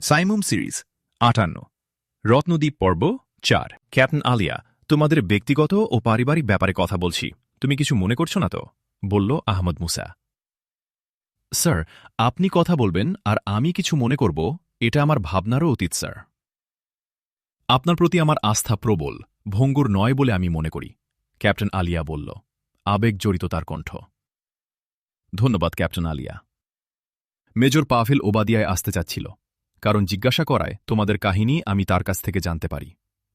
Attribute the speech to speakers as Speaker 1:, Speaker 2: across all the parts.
Speaker 1: Saimum series ৫৮ Ratnadweep পর্ব ৪। Captain Alia, তোমাদের ব্যক্তিগত ও পারিবারিক ব্যাপারে কথা বলছি, তুমি কিছু মনে করছো না তো? বলল আহমদ মুসা। স্যার, আপনি কথা বলবেন আর আমি কিছু মনে করব, এটা আমার ভাবনারও অতীত স্যার। আপনার প্রতি আমার আস্থা প্রবল, ভঙ্গুর নয় বলে আমি মনে করি, ক্যাপ্টেন আলিয়া বলল, আবেগ জড়িত তার কণ্ঠ। ধন্যবাদ ক্যাপ্টেন আলিয়া। মেজর পাভেল ওবাদিয়ায় আসতে চাচ্ছিল, কারণ জিজ্ঞাসা করায় তোমাদের কাহিনী আমি তার কাছ থেকে জানতে পারি,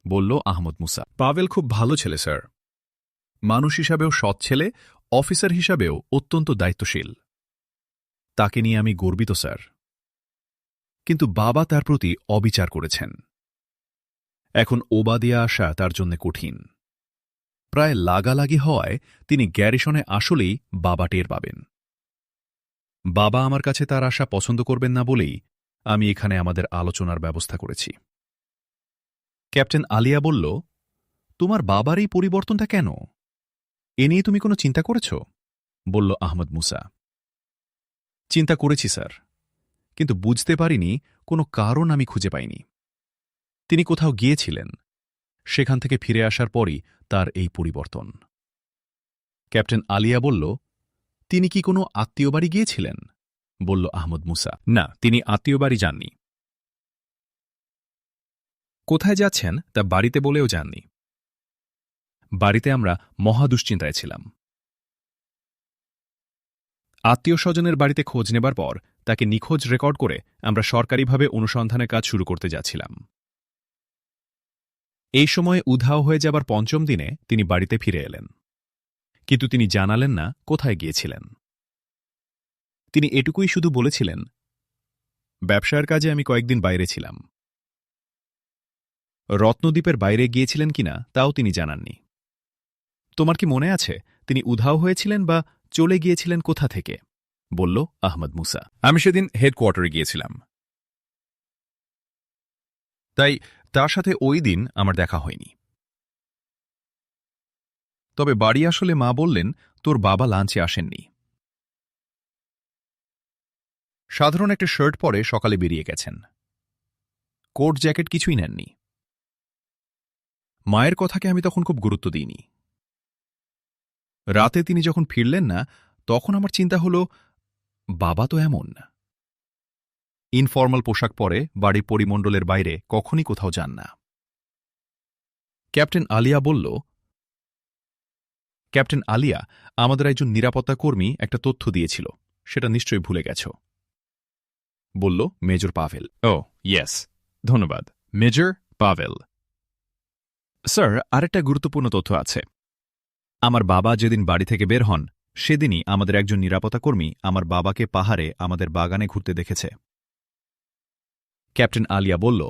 Speaker 1: বলল আহমদ মুসা। পাভেল খুব ভালো ছেলে স্যার, মানুষ হিসাবেও সৎ ছেলে, অফিসার হিসাবেও অত্যন্ত দায়িত্বশীল। তাকে নিয়ে আমি গর্বিত স্যার। কিন্তু বাবা তার প্রতি অবিচার করেছেন। এখন ওবাদিয়া আসা তার জন্য কঠিন। প্রায় লাগালাগি হওয়ায় তিনি গ্যারিসনে আসলেই বাবা টের পাবেন। বাবা আমার কাছে তার আশা পছন্দ করবেন না বলেই আমি এখানে আমাদের আলোচনার ব্যবস্থা করেছি। ক্যাপ্টেন আলিয়া বলল, তোমার বাবার এই পরিবর্তনটা কেন? এ নিয়ে তুমি কোনো চিন্তা করেছ? বলল আহমদ মুসা। চিন্তা করেছি স্যার, কিন্তু বুঝতে পারিনি, কোনো কারণ আমি খুঁজে পাইনি। তিনি কোথাও গিয়েছিলেন, সেখান থেকে ফিরে আসার পরই তার এই পরিবর্তন। ক্যাপ্টেন আলিয়া বলল, তিনি কি কোনো আত্মীয় বাড়ি গিয়েছিলেন? বলল আহমদ মুসা। না, তিনি আত্মীয় বাড়ি যাননি। কোথায় যাচ্ছেন তা বাড়িতে বলেও যাননি। বাড়িতে আমরা মহা দুশ্চিন্তায় ছিলাম। আত্মীয় স্বজনের বাড়িতে খোঁজ নেবার পর তাকে নিখোঁজ রেকর্ড করে আমরা সরকারিভাবে অনুসন্ধানের কাজ শুরু করতে যাচ্ছিলাম। এই সময়ে উধাও হয়ে যাবার পঞ্চম দিনে তিনি বাড়িতে ফিরে এলেন, কিন্তু তিনি জানালেন না কোথায় গিয়েছিলেন। তিনি এটুকুই শুধু বলেছিলেন, ব্যবসার কাজে আমি কয়েকদিন বাইরে ছিলাম। রত্নদ্বীপের বাইরে গিয়েছিলেন কিনা তাও তিনি জানাননি। তোমার কি মনে আছে তিনি উধাও হয়েছিলেন বা চলে গিয়েছিলেন কোথা থেকে? বলল আহমদ মুসা। আমি সেদিন হেডকোয়ার্টারে গিয়েছিলাম, তাই তার সাথে ওই দিন আমার দেখা হয়নি। তবে বাড়ি আসলে মা বললেন তোর বাবা লাঞ্চে আসেননি। সাধারণ একটা শার্ট পরে সকালে বেরিয়ে গেছেন, কোট জ্যাকেট কিছুই নেননি। মায়ের কথাকে আমি তখন খুব গুরুত্ব দিইনি। রাতে তিনি যখন ফিরলেন না, তখন আমার চিন্তা হল, বাবা তো এমন ইনফর্মাল পোশাক পরে বাড়ির পরিমণ্ডলের বাইরে কখনই কোথাও যান না। ক্যাপ্টেন আলিয়া বলল, ক্যাপ্টেন আলিয়া, আমাদের একজন নিরাপত্তা কর্মী একটা তথ্য দিয়েছিল, সেটা নিশ্চয়ই ভুলে গেছ, বলল মেজর পাভেল। ও ইয়েস, ধন্যবাদ মেজর পাভেল। স্যার, আরেকটা গুরুত্বপূর্ণ তথ্য আছে। আমার বাবা যেদিন বাড়ি থেকে বের হন, সেদিনই আমাদের একজন নিরাপত্তা কর্মী আমার বাবাকে পাহাড়ে আমাদের বাগানে ঘুরতে দেখেছে। ক্যাপ্টেন আলিয়া বলল,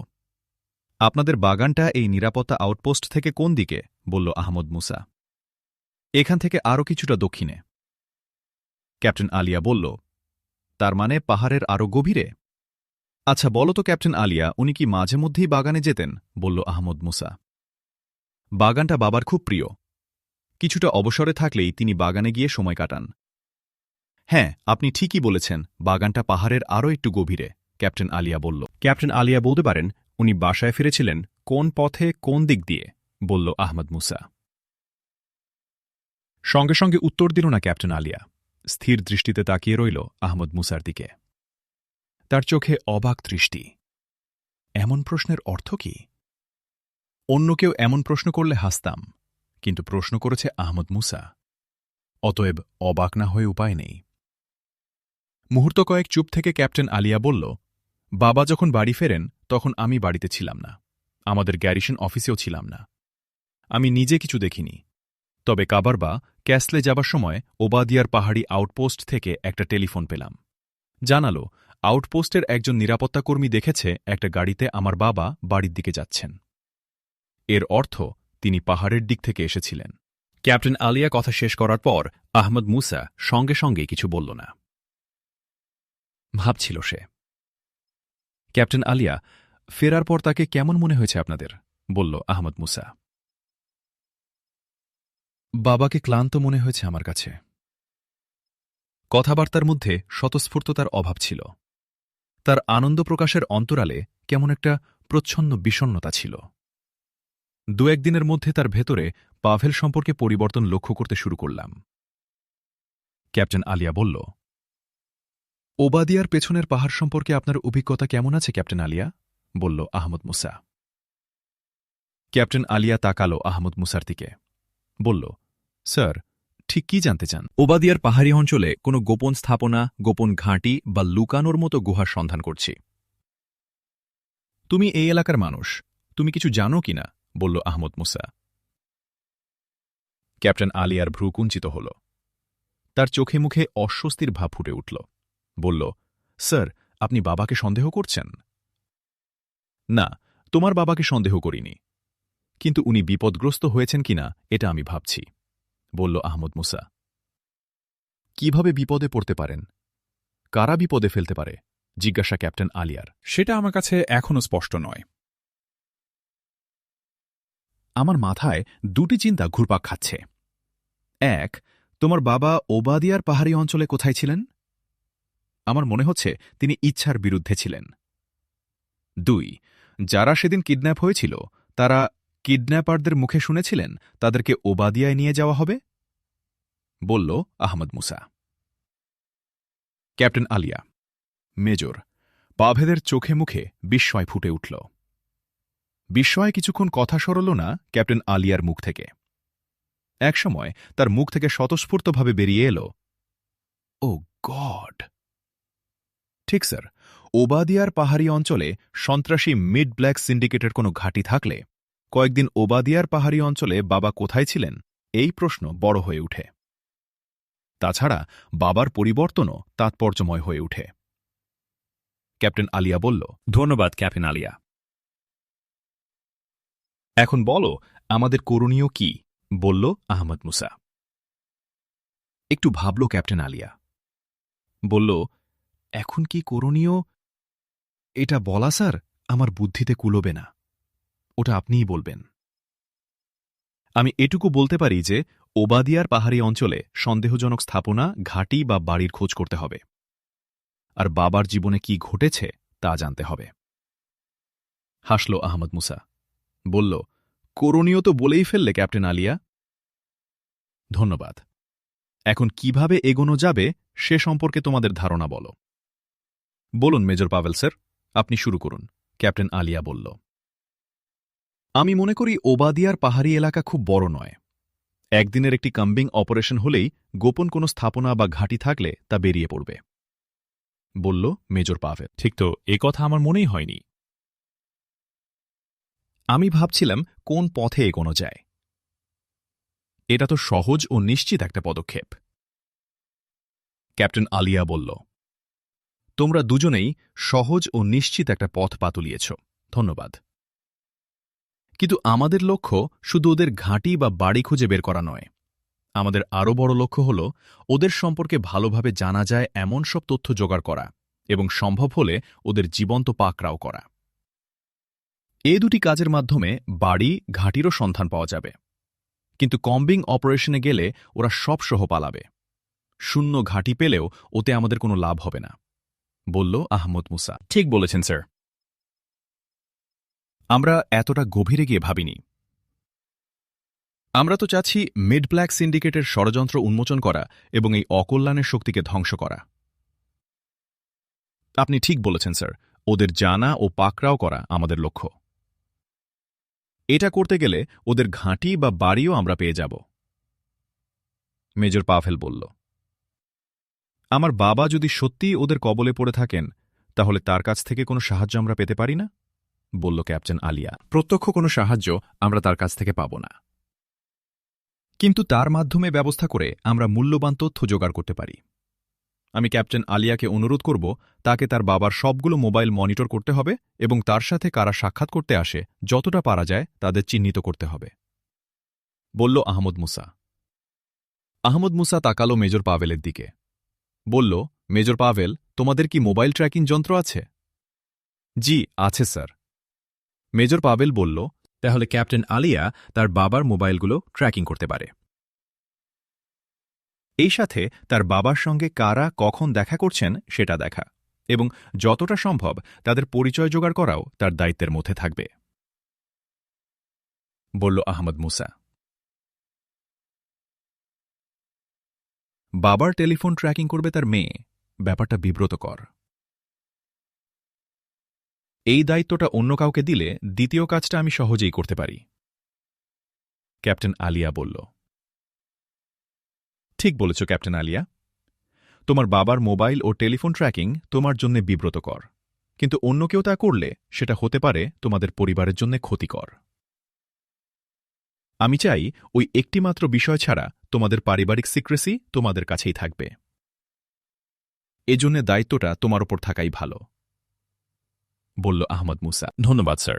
Speaker 1: আপনাদের বাগানটা এই নিরাপত্তা আউটপোস্ট থেকে কোন দিকে? বলল আহমদ মুসা। এখান থেকে আরও কিছুটা দক্ষিণে। ক্যাপ্টেন আলিয়া বলল, তার মানে পাহাড়ের আরও গভীরে? আচ্ছা বলো তো ক্যাপ্টেন আলিয়া, উনি কি মাঝে মধ্যেই বাগানে যেতেন? বলল আহমদ মুসা। বাগানটা বাবার খুব প্রিয়, কিছুটা অবসরে থাকলেই তিনি বাগানে গিয়ে সময় কাটান। হ্যাঁ, আপনি ঠিকই বলেছেন, বাগানটা পাহাড়ের আরও একটু গভীরে, ক্যাপ্টেন আলিয়া বলল। ক্যাপ্টেন আলিয়া বলতে পারেন উনি বাসায় ফিরেছিলেন কোন পথে, কোন দিক দিয়ে? বলল আহমদ মুসা। সঙ্গে সঙ্গে উত্তর দিল না ক্যাপ্টেন আলিয়া, স্থির দৃষ্টিতে তাকিয়ে রইল আহমদ মুসার দিকে। তার চোখে অবাক দৃষ্টি। এমন প্রশ্নের অর্থ কি? অন্য কেউ এমন প্রশ্ন করলে হাসতাম, কিন্তু প্রশ্ন করেছে আহমদ মুসা, অতএব অবাক না হয়ে উপায় নেই। মুহূর্ত কয়েক চুপ থেকে ক্যাপ্টেন আলিয়া বলল, বাবা যখন বাড়ি ফেরেন তখন আমি বাড়িতে ছিলাম না, আমাদের গ্যারিসন অফিসেও ছিলাম না। আমি নিজে কিছু দেখিনি, তবে কাবারবা ক্যাসলে যাবার সময় ওবাদিয়ার পাহাড়ি আউটপোস্ট থেকে একটা টেলিফোন পেলাম। জানালো আউটপোস্টের একজন নিরাপত্তাকর্মী দেখেছে একটা গাড়িতে আমার বাবা বাড়ির দিকে যাচ্ছেন। এর অর্থ তিনি পাহাড়ের দিক থেকে এসেছিলেন। ক্যাপ্টেন আলিয়া কথা শেষ করার পর আহমদ মুসা সঙ্গে সঙ্গে কিছু বলল না। ভাবছিল সে। ক্যাপ্টেন আলিয়া, ফেরার পর তাকে কেমন মনে হয়েছে আপনাদের? বলল আহমদ মুসা। বাবাকে ক্লান্ত মনে হয়েছে আমার কাছে। কথাবার্তার মধ্যে স্বতঃস্ফূর্ততার অভাব ছিল। তার আনন্দ প্রকাশের অন্তরালে কেমন একটা প্রচ্ছন্ন বিষণ্ণতা ছিল। দু-একদিনের মধ্যে তার ভেতরে পাভেল সম্পর্কে পরিবর্তন লক্ষ্য করতে শুরু করলাম। ক্যাপ্টেন আলিয়া বলল, ওবাদিয়ার পেছনের পাহাড় সম্পর্কে আপনার অভিজ্ঞতা কেমন আছে ক্যাপ্টেন আলিয়া? বলল আহমদ মুসা। ক্যাপ্টেন আলিয়া তাকালো আহমদ মুসার দিকে। বলল, স্যার, ঠিক কি জানতে চান? ওবাদিয়ার পাহাড়ি অঞ্চলে কোনো গোপন স্থাপনা, গোপন ঘাঁটি বা লুকানোর মতো গুহার সন্ধান করছি। তুমি এই এলাকার মানুষ, তুমি কিছু জানো কিনা? বলল আহমদ মুসা। ক্যাপ্টেন আলিয়ার ভ্রু কুঞ্চিত হল। তার চোখে মুখে অস্বস্তির ভাব ফুটে উঠল। বলল, স্যার, আপনি বাবাকে সন্দেহ করছেন? না, তোমার বাবাকে সন্দেহ করিনি, কিন্তু উনি বিপদগ্রস্ত হয়েছেন কিনা এটা আমি ভাবছি, বলল আহমদ মুসা। কিভাবে বিপদে পড়তে পারেন? কারা বিপদে ফেলতে পারে? জিজ্ঞাসা ক্যাপ্টেন আলিয়ার।
Speaker 2: সেটা আমার কাছে এখনও স্পষ্ট নয়।
Speaker 1: আমার মাথায় দুটি চিন্তা ঘুরপাক খাচ্ছে। এক, তোমার বাবা ওবাদিয়ার পাহাড়ি অঞ্চলে কোথায় ছিলেন? আমার মনে হচ্ছে তিনি ইচ্ছার বিরুদ্ধে ছিলেন। দুই, যারা সেদিন কিডন্যাপ হয়েছিল তারা কিডন্যাপারদের মুখে শুনেছিলেন তাদেরকে ওবাদিয়ায় নিয়ে যাওয়া হবে, বলল আহমদ মুসা। ক্যাপ্টেন আলিয়া, মেজর পাভেলের চোখে মুখে বিস্ময় ফুটে উঠল। বিস্ময়ে কিছুক্ষণ কথা সরল না ক্যাপ্টেন আলিয়ার মুখ থেকে। একসময় তার মুখ থেকে স্বতঃস্ফূর্তভাবে বেরিয়ে এল, ও গড! ঠিক স্যার, ওবাদিয়ার পাহাড়ি অঞ্চলে সন্ত্রাসী মিড ব্ল্যাক সিন্ডিকেটের কোনো ঘাঁটি থাকলে কয়েকদিন ওবাদিয়ার পাহাড়ি অঞ্চলে বাবা কোথায় ছিলেন এই প্রশ্ন বড় হয়ে উঠে। তাছাড়া বাবার পরিবর্তনও তাৎপর্যময় হয়ে উঠে। ক্যাপ্টেন আলিয়া বলল,
Speaker 2: ধন্যবাদ ক্যাপ্টেন আলিয়া।
Speaker 1: এখন বলো আমাদের করণীয় কি? বলল আহমদ মুসা। একটু ভাবল ক্যাপ্টেন আলিয়া। বলল, এখন কি করণীয় এটা বলা স্যার আমার বুদ্ধিতে কুলোবে না, ওটা আপনিই বলবেন। আমি এটুকু বলতে পারি যে ওবাদিয়ার পাহাড়ি অঞ্চলে সন্দেহজনক স্থাপনা, ঘাঁটি বা বাড়ির খোঁজ করতে হবে, আর বাবার জীবনে কি ঘটেছে তা জানতে হবে। হাসল আহমদ মুসা। বলল, করণীয় তো বলেই ফেললে ক্যাপ্টেন আলিয়া। ধন্যবাদ। এখন কিভাবে এগোনো যাবে সে সম্পর্কে তোমাদের ধারণা বলো। বলুন মেজর পাভেল স্যার, আপনি শুরু করুন, ক্যাপ্টেন আলিয়া বলল। আমি মনে করি ওবাদিয়ার পাহাড়ি এলাকা খুব বড় নয়। একদিনের একটি কম্বিং অপারেশন হলেই গোপন কোনো স্থাপনা বা ঘাঁটি থাকলে তা বেরিয়ে পড়বে, বলল মেজর পাভেল।
Speaker 2: ঠিক তো, এ কথা আমার মনেই হয়নি।
Speaker 1: আমি ভাবছিলাম কোন পথে এগোনো যায়। এটা তো সহজ ও নিশ্চিত একটা পদক্ষেপ। ক্যাপ্টেন আলিয়া বলল, তোমরা দুজনেই সহজ ও নিশ্চিত একটা পথ পাতুলিয়েছ, ধন্যবাদ। কিন্তু আমাদের লক্ষ্য শুধু ওদের ঘাঁটি বা বাড়ি খুঁজে বের করা নয়। আমাদের আরও বড় লক্ষ্য হল ওদের সম্পর্কে ভালোভাবে জানা যায় এমন সব তথ্য জোগাড় করা এবং সম্ভব হলে ওদের জীবন্ত পাকড়াও করা। এ দুটি কাজের মাধ্যমে বাড়ি, ঘাঁটিরও সন্ধান পাওয়া যাবে, কিন্তু কম্বিং অপারেশনে গেলে ওরা সব সহ পালাবে। শূন্য ঘাঁটি পেলেও ওতে আমাদের কোনো লাভ হবে না, বলল আহমদ মুসা। ঠিক বলেছেন স্যার, আমরা এতটা গভীরে গিয়ে ভাবিনি। আমরা তো চাচ্ছি মিড ব্ল্যাক সিন্ডিকেটের ষড়যন্ত্র উন্মোচন করা এবং এই অকল্যাণের শক্তিকে ধ্বংস করা। আপনি ঠিক বলেছেন স্যার, ওদের জানা ও পাকড়াও করা আমাদের লক্ষ্য। এটা করতে গেলে ওদের ঘাঁটি বা বাড়িও আমরা পেয়ে যাব, মেজর পাভেল বলল। আমার বাবা যদি সত্যিই ওদের কবলে পড়ে থাকেন তাহলে তার কাছ থেকে কোনো সাহায্য আমরা পেতে পারি না, বলল ক্যাপ্টেন আলিয়া। প্রত্যক্ষ কোনো সাহায্য আমরা তার কাছ থেকে পাব না, কিন্তু তার মাধ্যমে ব্যবস্থা করে আমরা মূল্যবান তথ্য জোগাড় করতে পারি। আমি ক্যাপ্টেন আলিয়াকে অনুরোধ করব তাকে তার বাবার সবগুলো মোবাইল মনিটর করতে হবে এবং তার সাথে কারা সাক্ষাৎ করতে আসে যতটা পারা যায় তাদের চিহ্নিত করতে হবে, বলল আহমদ মুসা। আহমদ মুসা তাকালো মেজর পাভেলের দিকে। বলল, মেজর পাভেল, তোমাদের কি মোবাইল ট্র্যাকিং যন্ত্র আছে? জি আছে স্যার। মেজর পাভেল বলল, তাহলে ক্যাপ্টেন আলিয়া তার বাবার মোবাইলগুলো ট্র্যাকিং করতে পারে। এই সাথে তার বাবার সঙ্গে কারা কখন দেখা করছেন সেটা দেখা এবং যতটা সম্ভব তাদের পরিচয় জোগাড় করাও তার দায়িত্বের মধ্যে থাকবে, বলল আহমদ মুসা। বাবার টেলিফোন ট্র্যাকিং করবে তার মেয়ে, ব্যাপারটা বিব্রতকর। এই দায়িত্বটা অন্য কাউকে দিলে দ্বিতীয় কাজটা আমি সহজেই করতে পারি, ক্যাপ্টেন আলিয়া বলল। ঠিক বলেছ ক্যাপ্টেন আলিয়া। তোমার বাবার মোবাইল ও টেলিফোন ট্র্যাকিং তোমার জন্য বিব্রতকর, কিন্তু অন্য কেউ তা করলে সেটা হতে পারে তোমাদের পরিবারের জন্য ক্ষতিকর। আমি চাই ওই একটিমাত্র বিষয় ছাড়া তোমাদের পারিবারিক সিক্রেসি তোমাদের কাছেই থাকবে। এজন্য দায়িত্বটা তোমার ওপর থাকাই ভালো, বলল আহমদ মুসা। ধন্যবাদ স্যার।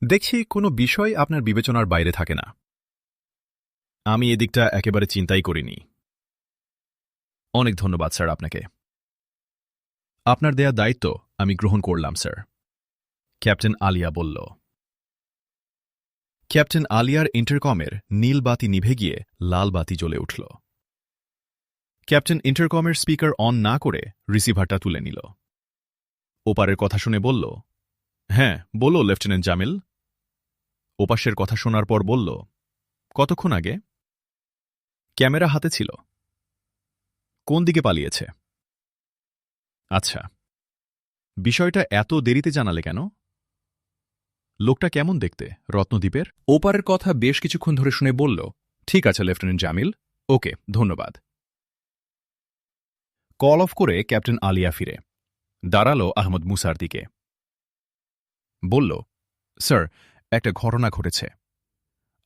Speaker 1: দেখছি কোনো বিষয় আপনার বিবেচনার বাইরে থাকে না। আমি এদিকটা একেবারে চিন্তাই করিনি। অনেক ধন্যবাদ স্যার আপনাকে। আপনার দেয়া দায়িত্ব আমি গ্রহণ করলাম স্যার, ক্যাপ্টেন আলিয়া বলল। ক্যাপ্টেন আলিয়ার ইন্টারকমের নীল বাতি নিভে গিয়ে লাল বাতি জ্বলে উঠল। ক্যাপ্টেন ইন্টারকমের স্পিকার অন না করে রিসিভারটা তুলে নিল। ওপারের কথা শুনে বলল, হ্যাঁ বলো লেফটেন্যান্ট জামিল। ওপাশের কথা শোনার পর বলল, কতক্ষণ আগে? ক্যামেরা হাতে ছিল। কোন দিকে পালিয়েছে? আচ্ছা, বিষয়টা এত দেরিতে জানালে কেন? লোকটা কেমন দেখতে, রত্নদ্বীপের? ওপারের কথা বেশ কিছুক্ষণ ধরে শুনে বলল, ঠিক আছে লেফটেন্যান্ট জামিল, ওকে ধন্যবাদ। কল অফ করে ক্যাপ্টেন আলিয়া ফিরে দাঁড়াল আহমদ মুসার দিকে। বলল, স্যার, একটা ঘটনা ঘটেছে।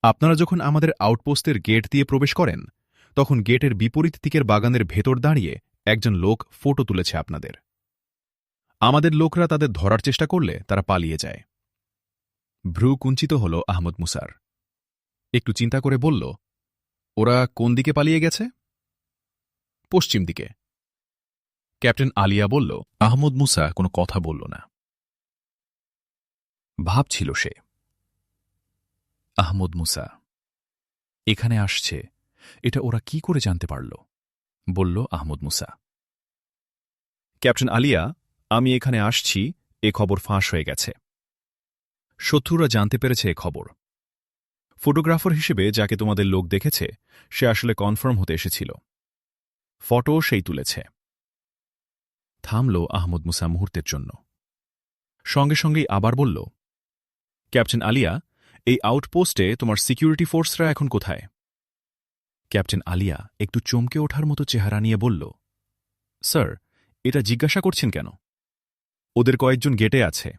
Speaker 1: আপনারা যখন আমাদের আউটপোস্টের গেট দিয়ে প্রবেশ করেন, তখন গেটের বিপরীত দিকের বাগানের ভেতর দাঁড়িয়ে একজন লোক ফটো তুলেছে আপনাদের। আমাদের লোকরা তাদের ধরার চেষ্টা করলে তারা পালিয়ে যায়। ভ্রু কুঞ্চিত হল আহমদ মুসার। একটু চিন্তা করে বলল, ওরা কোন দিকে পালিয়ে গেছে? পশ্চিম দিকে। ক্যাপ্টেন আলিয়া বলল। আহমদ মুসা কোনো কথা বলল না। ভাবছিল সে, আহমদ মুসা এখানে আসছে, এটা ওরা কি করে জানতে পারল? বলল আহমদ মুসা। ক্যাপ্টেন আলিয়া, আমি এখানে আসছি, এ খবর ফাঁস হয়ে গেছে। শত্রুরা জানতে পেরেছে এ খবর। ফটোগ্রাফার হিসেবে যাকে তোমাদের লোক দেখেছে, সে আসলে কনফার্ম হতে এসেছিল। ফটো সেই তুলেছে। থামল আহমদ মুসা মুহূর্তের জন্য। সঙ্গে সঙ্গেই আবার বলল, ক্যাপ্টেন আলিয়া, এই আউটপোস্টে তোমার সিকিউরিটি ফোর্সরা এখন কোথায়? ক্যাপ্টেন আলিয়া একটু চমকে ওঠার মতো চেহারা নিয়ে বলল, স্যার, এটা জিজ্ঞাসা করছেন কেন? ওদের কয়েকজন গেটে আছে,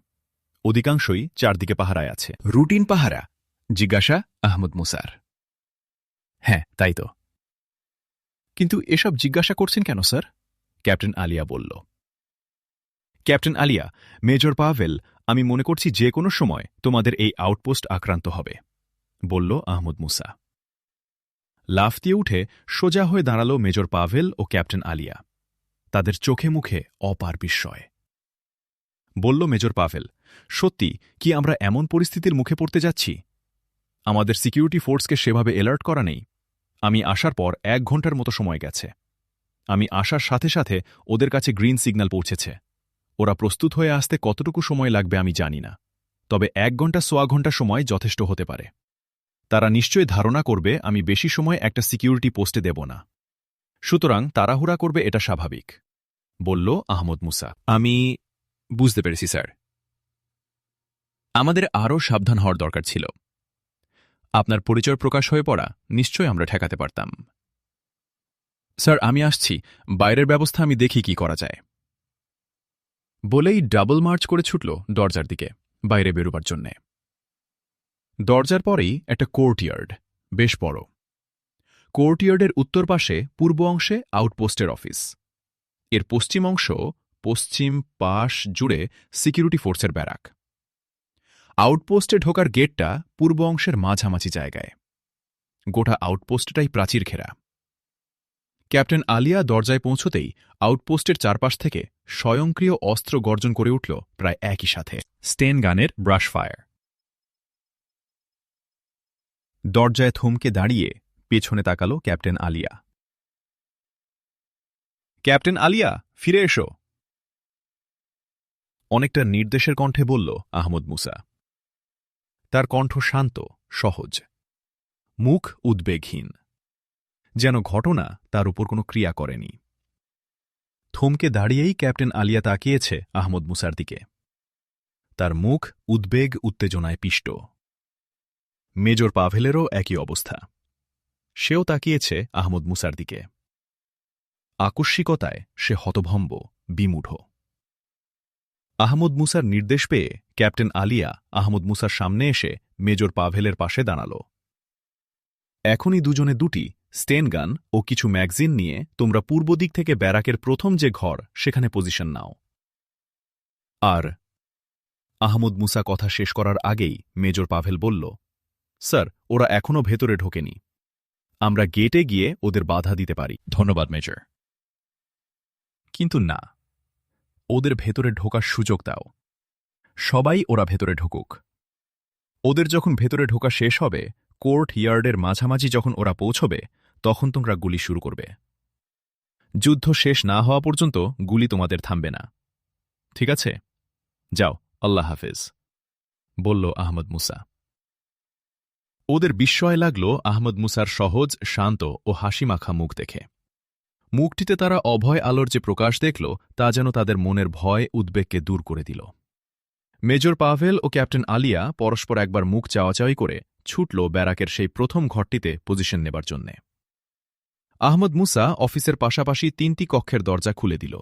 Speaker 1: অধিকাংশই চারদিকে পাহারায় আছে। রুটিন পাহারা? জিজ্ঞাসা আহমদ মুসার। হ্যাঁ, তাই তো। কিন্তু এসব জিজ্ঞাসা করছেন কেন স্যার? ক্যাপ্টেন আলিয়া বলল। ক্যাপ্টেন আলিয়া, মেজর পাভেল, আমি মনে করছি যে কোনো সময় তোমাদের এই আউটপোস্ট আক্রান্ত হবে, বলল আহমদ মুসা। লাফ দিয়ে উঠে সোজা হয়ে দাঁড়াল মেজর পাভেল ও ক্যাপ্টেন আলিয়া। তাদের চোখে মুখে অপার বিস্ময়। বলল মেজর পাভেল, সত্যি কি আমরা এমন পরিস্থিতির মুখে পড়তে যাচ্ছি? আমাদের সিকিউরিটি ফোর্সকে সেভাবে অ্যালার্ট করা নেই। আমি আসার পর 1 ঘন্টার মতো সময় গেছে। আমি আসার সাথে সাথে ওদের কাছে গ্রিন সিগন্যাল পৌঁছেছে। ওরা প্রস্তুত হয়ে আসতে কতটুকু সময় লাগবে আমি জানি না, তবে 1 ঘন্টা সোয়া ঘন্টা সময় যথেষ্ট হতে পারে। তারা নিশ্চয়ই ধারণা করবে আমি বেশি সময় একটা সিকিউরিটি পোস্টে দেব না, সুতরাং তাড়াহুড়া করবে, এটা স্বাভাবিক, বলল আহমদ মুসা। আমি বুঝতে পেরেছি স্যার। আমাদের আরও সাবধান হওয়ার দরকার ছিল। আপনার পরিচয় প্রকাশ হয়ে পড়া নিশ্চয়ই আমরা ঠেকাতে পারতাম। স্যার, আমি আসছি, বাইরের ব্যবস্থা আমি দেখি কি করা যায়। বলেই ডাবল মার্চ করে ছুটল দরজার দিকে, বাইরে বেরোবার জন্যে। দরজার পরেই একটা কোর্টইয়ার্ড, বেশ বড়। কোর্টইয়ার্ডের উত্তর পাশে পূর্ব অংশে আউটপোস্টের অফিস। এর পশ্চিম অংশ, পশ্চিম পাশ জুড়ে সিকিউরিটি ফোর্সের ব্যারাক। আউটপোস্টে ঢোকার গেটটা পূর্ব অংশের মাঝামাঝি জায়গায়। গোটা আউটপোস্টটাই প্রাচীর ঘেরা। ক্যাপ্টেন আলিয়া দরজায় পৌঁছতেই আউটপোস্টের চারপাশ থেকে স্বয়ংক্রিয় অস্ত্র গর্জন করে উঠল প্রায় একই সাথে, স্টেন গানের ব্রাশ ফায়ার। দরজায় থমকে দাঁড়িয়ে পেছনে তাকাল ক্যাপ্টেন আলিয়া। ক্যাপ্টেন আলিয়া, ফিরে এসো। অনেকটা নির্দেশের কণ্ঠে বলল আহমদ মুসা। তার কণ্ঠ শান্ত, সহজ, মুখ উদ্বেগহীন, যেন ঘটনা তার উপর কোনো ক্রিয়া করেনি। থমকে দাঁড়িয়েই ক্যাপ্টেন আলিয়া তাকিয়েছে আহমদ মুসার দিকে। তার মুখ উদ্বেগ উত্তেজনায় পিষ্ট। মেজর পাভেলেরও একই অবস্থা। সেও তাকিয়েছে আহমদ মুসার দিকে। আকস্মিকতায় সে হতভম্ব, বিমূঢ়। আহমদ মুসার নির্দেশ পেয়ে ক্যাপ্টেন আলিয়া আহমদ মুসার সামনে এসে মেজর পাভেলের পাশে দাঁড়াল। এখনই দুজনে দুটি স্টেনগান ও কিছু ম্যাগজিন নিয়ে তোমরা পূর্ব দিক থেকে ব্যারাকের প্রথম যে ঘর সেখানে পজিশন নাও। আর আহমদ মুসা কথা শেষ করার আগেই মেজর পাভেল বলল, স্যার, ওরা এখনও ভেতরে ঢোকেনি। আমরা গেটে গিয়ে ওদের বাধা দিতে পারি।
Speaker 2: ধন্যবাদ মেজর।
Speaker 1: কিন্তু না, ওদের ভেতরে ঢোকার সুযোগ দাও। সবাই ওরা ভেতরে ঢুকুক। ওদের যখন ভেতরে ঢোকা শেষ হবে, কোর্ট ইয়ার্ডের মাঝামাঝি যখন ওরা পৌঁছবে, তখন তোমরা গুলি শুরু করবে। যুদ্ধ শেষ না হওয়া পর্যন্ত গুলি তোমাদের থামবে না। ঠিক আছে? যাও, আল্লাহ হাফেজ, বলল আহমদ মুসা। ওদের বিস্ময় লাগল আহমদ মুসার সহজ, শান্ত ও হাসিমাখা মুখ দেখে। মুখটিতে তারা অভয় আলোর যে প্রকাশ দেখল, তা যেন তাদের মনের ভয় উদ্বেগকে দূর করে দিল। মেজর পাভেল ও ক্যাপ্টেন আলিয়া পরস্পর একবার মুখ চাওয়াচাওয়ি করে ছুটল ব্যারাকের সেই প্রথম ঘরটিতে পজিশন নেবার জন্যে। আহমদ মুসা অফিসের পাশাপাশি 3টি কক্ষের দরজা খুলে দিল।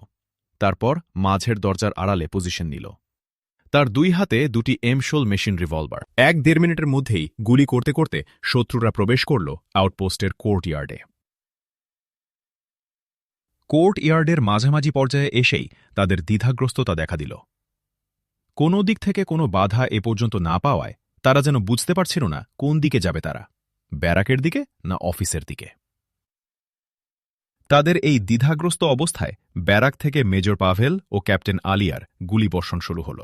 Speaker 1: তারপর মাঝের দরজার আড়ালে পজিশন নিল। তার 2 হাতে 2টি M16 মেশিন রিভলভার। 1-1.5 মিনিটের মধ্যেই গুলি করতে করতে শত্রুরা প্রবেশ করল আউটপোস্টের কোর্ট ইয়ার্ডে। কোর্ট ইয়ার্ডের মাঝামাঝি পর্যায়ে এসেই তাদের দ্বিধাগ্রস্ততা দেখা দিল। কোনো দিক থেকে কোনো বাধা এ পর্যন্ত না পাওয়ায় তারা যেন বুঝতে পারছিল না কোন দিকে যাবে তারা, ব্যারাকের দিকে না অফিসের দিকে। তাদের এই দ্বিধাগ্রস্ত অবস্থায় ব্যারাক থেকে মেজর পাভেল ও ক্যাপ্টেন আলিয়ার গুলিবর্ষণ শুরু হল।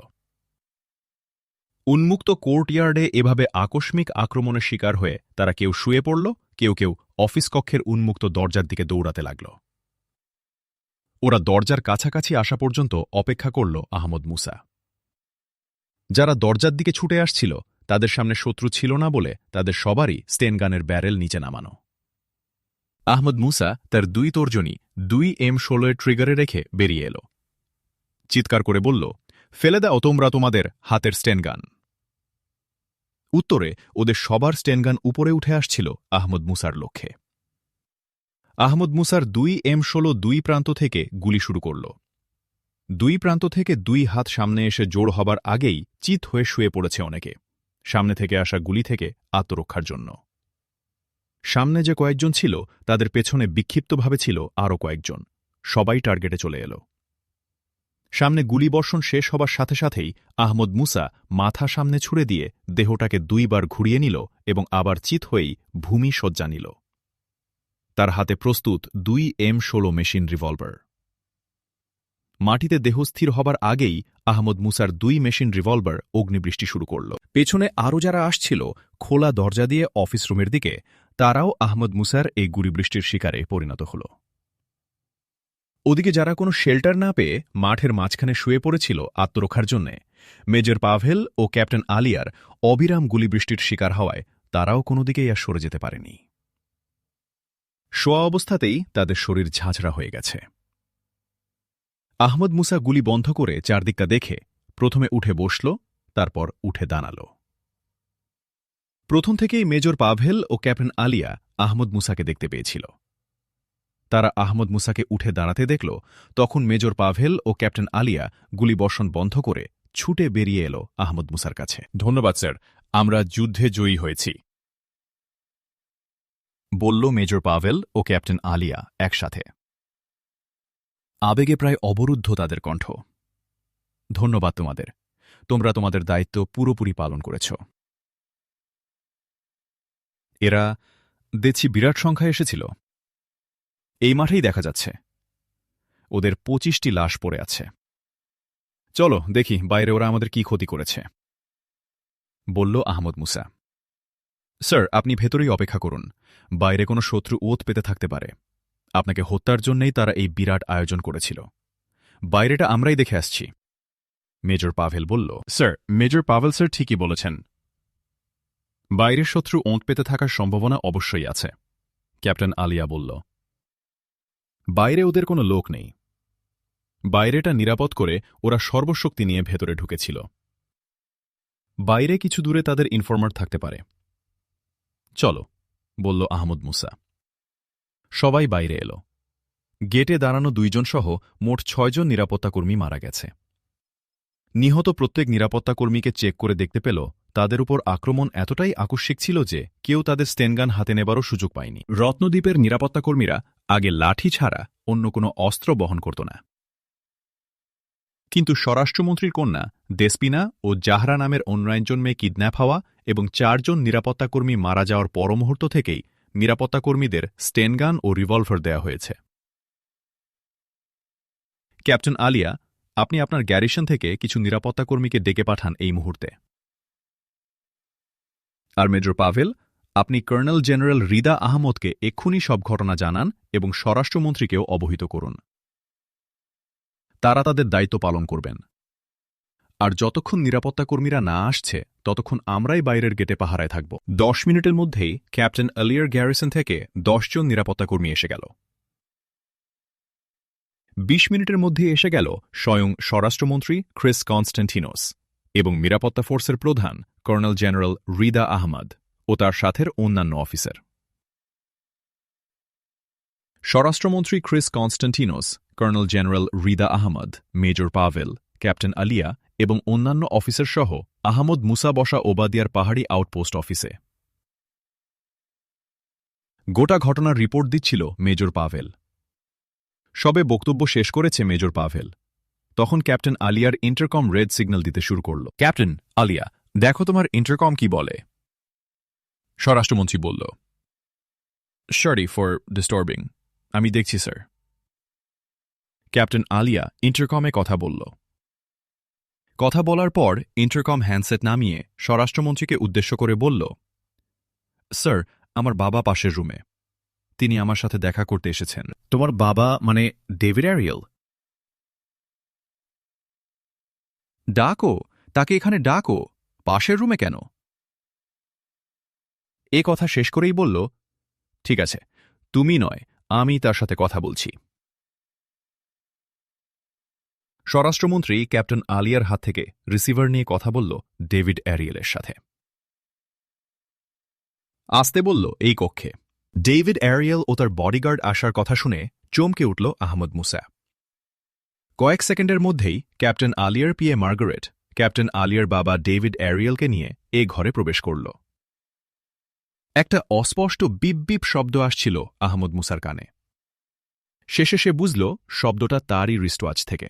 Speaker 1: উন্মুক্ত কোর্টইয়ার্ডে এভাবে আকস্মিক আক্রমণের শিকার হয়ে তারা কেউ শুয়ে পড়ল, কেউ কেউ অফিস কক্ষের উন্মুক্ত দরজার দিকে দৌড়াতে লাগল। ওরা দরজার কাছাকাছি আসা পর্যন্ত অপেক্ষা করল আহমদ মুসা। যারা দরজার দিকে ছুটে আসছিল তাদের সামনে শত্রু ছিল না বলে তাদের সবারই স্টেনগানের ব্যারেল নিচে নামানো। আহমদ মুসা তার 2 তর্জনী 2 M16 ট্রিগারে রেখে বেরিয়ে এল। চিৎকার করে বলল, ফেলে দাও তোমরা তোমাদের হাতের স্টেনগান। উত্তরে ওদের সবার স্টেনগান উপরে উঠে আসছিল আহমদ মুসার লক্ষ্যে। আহমদ মুসার 2 M16 2 প্রান্ত থেকে গুলি শুরু করল। 2 প্রান্ত থেকে 2 হাত সামনে এসে জোড় হবার আগেই চিত হয়ে শুয়ে পড়েছে অনেকে, সামনে থেকে আসা গুলি থেকে আত্মরক্ষার জন্য। সামনে যে কয়েকজন ছিল তাদের পেছনে বিক্ষিপ্তভাবে ছিল আরও কয়েকজন। সবাই টার্গেটে চলে এল। সামনে গুলিবর্ষণ শেষ হবার সাথে সাথেই আহমদ মুসা মাথা সামনে ছুড়ে দিয়ে দেহটাকে 2 বার ঘুরিয়ে নিল এবং আবার চিত হয়েই ভূমি শয্যা নিল। তার হাতে প্রস্তুত 2 M16 মেশিন রিভলভার। মাটিতে দেহ স্থির হবার আগেই আহমদ মুসার 2 মেশিন রিভলভার অগ্নিবৃষ্টি শুরু করল। পেছনে আরও যারা আসছিল খোলা দরজা দিয়ে অফিস রুমের দিকে, তারাও আহমদ মুসার এই গুলিবৃষ্টির শিকারে পরিণত হল। ওদিকে যারা কোনো শেল্টার না পেয়ে মাঠের মাঝখানে শুয়ে পড়েছিল আত্মরক্ষার জন্যে, মেজর পাভেল ও ক্যাপ্টেন আলিয়ার অবিরাম গুলিবৃষ্টির শিকার হওয়ায় তারাও কোনো দিকেই আর সরে যেতে পারেনি। শোয়া অবস্থাতেই তাদের শরীর ঝাঁঝরা হয়ে গেছে। আহমদ মুসা গুলি বন্ধ করে চারদিকটা দেখে প্রথমে উঠে বসল, তারপর উঠে দাঁড়াল। প্রথম থেকেই মেজর পাভেল ও ক্যাপ্টেন আলিয়া আহমদ মুসাকে দেখতে পেয়েছিল। তারা আহমদ মুসাকে উঠে দাঁড়াতে দেখল, তখন মেজর পাভেল ও ক্যাপ্টেন আলিয়া গুলিবর্ষণ বন্ধ করে ছুটে বেরিয়ে এল আহমদ মুসার কাছে।
Speaker 2: ধন্যবাদ স্যার, আমরা যুদ্ধে জয়ী হয়েছি,
Speaker 1: বলল মেজর পাভেল ও ক্যাপ্টেন আলিয়া একসাথে। আবেগে প্রায় অবরুদ্ধ তাদের কণ্ঠ। ধন্যবাদ তোমাদের, তোমরা তোমাদের দায়িত্ব পুরোপুরি পালন করেছ। এরা দেখছি বিরাট সংখ্যায় এসেছিল। এই মাঠেই দেখা যাচ্ছে ওদের 25টি লাশ পড়ে আছে। চলো দেখি বাইরে ওরা আমাদের কি ক্ষতি করেছে, বলল আহমদ মুসা। স্যার, আপনি ভেতরেই অপেক্ষা করুন, বাইরে কোনো শত্রু ওত পেতে থাকতে পারে।
Speaker 2: আপনাকে হত্যার জন্যই তারা এই বিরাট আয়োজন করেছিল। বাইরেটা আমরাই দেখে আসছি। মেজর পাভেল বলল।
Speaker 1: স্যার, মেজর পাভেল স্যার ঠিকই বলেছেন। বাইরের শত্রু ওঁত পেতে থাকার সম্ভাবনা অবশ্যই আছে, ক্যাপ্টেন আলিয়া বলল। বাইরে ওদের কোনো লোক নেই। বাইরেটা নিরাপদ করে ওরা সর্বশক্তি নিয়ে ভেতরে ঢুকেছিল। বাইরে কিছু দূরে তাদের ইনফর্মার থাকতে পারে। চলো, বলল আহমদ মুসা। সবাই বাইরে এলো। গেটে দাঁড়ানো 2 জন সহ মোট 6 জন নিরাপত্তাকর্মী মারা গেছে। নিহত প্রত্যেক নিরাপত্তাকর্মীকে চেক করে দেখতে পেল তাদের উপর আক্রমণ এতটাই আকস্মিক ছিল যে কেউ তাদের স্টেনগান হাতে নেবারও সুযোগ পায়নি। রত্নদ্বীপের নিরাপত্তাকর্মীরা আগে লাঠি ছাড়া অন্য কোনো অস্ত্র বহন করত না। কিন্তু স্বরাষ্ট্রমন্ত্রীর কন্যা দেসপিনা ও জাহরা নামের অন্য একজন মেয়ে কিডন্যাপ হওয়া এবং 4 জন নিরাপত্তাকর্মী মারা যাওয়ার পরমুহূর্ত থেকেই নিরাপত্তাকর্মীদের স্টেনগান ও রিভলভার দেয়া হয়েছে। ক্যাপ্টেন আলিয়া, আপনি আপনার গ্যারিসন থেকে কিছু নিরাপত্তাকর্মীকে ডেকে পাঠান এই মুহূর্তে। আর মেজর পাভেল, আপনি কর্নেল জেনারেল রিদা আহমদকে এক্ষুনি সব ঘটনা জানান এবং স্বরাষ্ট্রমন্ত্রীকেও অবহিত করুন। তারা তাদের দায়িত্ব পালন করবেন। আর যতক্ষণ নিরাপত্তাকর্মীরা না আসছে ততক্ষণ আমরাই বাইরের গেটে পাহারায় থাকব। 10 মিনিটের মধ্যেই ক্যাপ্টেন আলিয়ার গ্যারিসন থেকে 10 জন নিরাপত্তাকর্মী এসে গেল। 20 মিনিটের মধ্যে এসে গেল স্বয়ং স্বরাষ্ট্রমন্ত্রী ক্রিস কনস্ট্যান্টিনোস এবং নিরাপত্তা ফোর্সের প্রধান কর্নেল জেনারেল রিদা আহমদ ও তার সাথের অন্যান্য অফিসার। স্বরাষ্ট্রমন্ত্রী Chris Constantinos, colonel general Rida Ahmad, major Pavel, captain Alia এবং অন্যান্য অফিসার সহ আহমদ মুসা বসা ওবাদিয়ার পাহাড়ি আউটপোস্ট অফিসে। গোটা ঘটনার রিপোর্ট দিচ্ছিল মেজর পাভেল। সবে বক্তব্য শেষ করেছে মেজর পাভেল, তখন ক্যাপ্টেন আলিয়ার ইন্টারকম রেড সিগন্যাল দিতে শুরু করল। ক্যাপ্টেন আলিয়া, দেখো তোমার ইন্টারকম কি বলে। স্বরাষ্ট্রমন্ত্রী বলল, সরি ফর ডিস্টার্বিং, আমি দেখছি স্যার। ক্যাপ্টেন আলিয়া ইন্টারকমে কথা বলল। কথা বলার পর ইন্টারকম হ্যান্ডসেট নামিয়ে স্বরাষ্ট্রমন্ত্রীকে উদ্দেশ্য করে বলল, স্যার, আমার বাবা পাশের রুমে। তিনি আমার সাথে দেখা করতে এসেছেন। তোমার বাবা মানে ডেভিড অ্যারিয়েল? ডাকো, তাকে এখানে ডাকো। পাশের রুমে কেন? এ কথা শেষ করেই বলল, ঠিক আছে, তুমি নয়, আমি তার সাথে কথা বলছি। স্বরাষ্ট্রমন্ত্রী ক্যাপ্টেন আলিয়ার হাত থেকে রিসিভার নিয়ে কথা বলল ডেভিড অ্যারিয়েলের সাথে। আসতে বলল এই কক্ষে। ডেভিড অ্যারিয়েল ও তার বডিগার্ড আসার কথা শুনে চমকে উঠল আহমদ মুসা। কয়েক সেকেন্ডের মধ্যেই ক্যাপ্টেন আলিয়ার পিএ মার্গারেট ক্যাপ্টেন আলিয়ার বাবা ডেভিড অ্যারিয়েলকে নিয়ে এ ঘরে প্রবেশ করল। একটা অস্পষ্ট বিপ বিপ শব্দ আসছিল আহমদ মুসার কানে। শেষে সে বুঝল শব্দটা তারই রিস্টওয়াচ থেকে।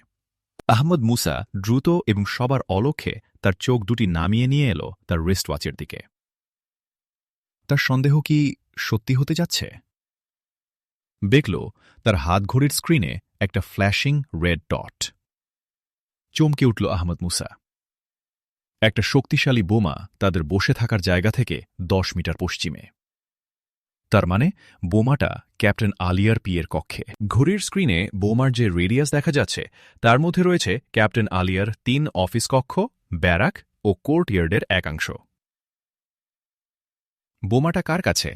Speaker 1: আহমদ মুসা দ্রুত এবং সবার অলক্ষ্যে তার চোখ দুটি নামিয়ে নিয়ে এল তার রিস্টওয়াচের দিকে। তার সন্দেহ কি সত্যি হতে যাচ্ছে? দেখল তার হাতঘড়ির স্ক্রিনে একটা ফ্ল্যাশিং রেড ডট। চমকে উঠল আহমদ মুসা। একটা শক্তিশালী বোমা তাদের বসে থাকার জায়গা থেকে 10 মিটার পশ্চিমে। তার মানে বোমাটা ক্যাপ্টেন আলিয়ার পিয়ের কক্ষে। ঘড়ির স্ক্রিনে বোমার যে রেডিয়াস দেখা যাচ্ছে তার মধ্যে রয়েছে ক্যাপ্টেন আলিয়ার 3 অফিস কক্ষ, ব্যারাক ও কোর্টইয়ার্ডের একাংশ। বোমাটা কার কাছে?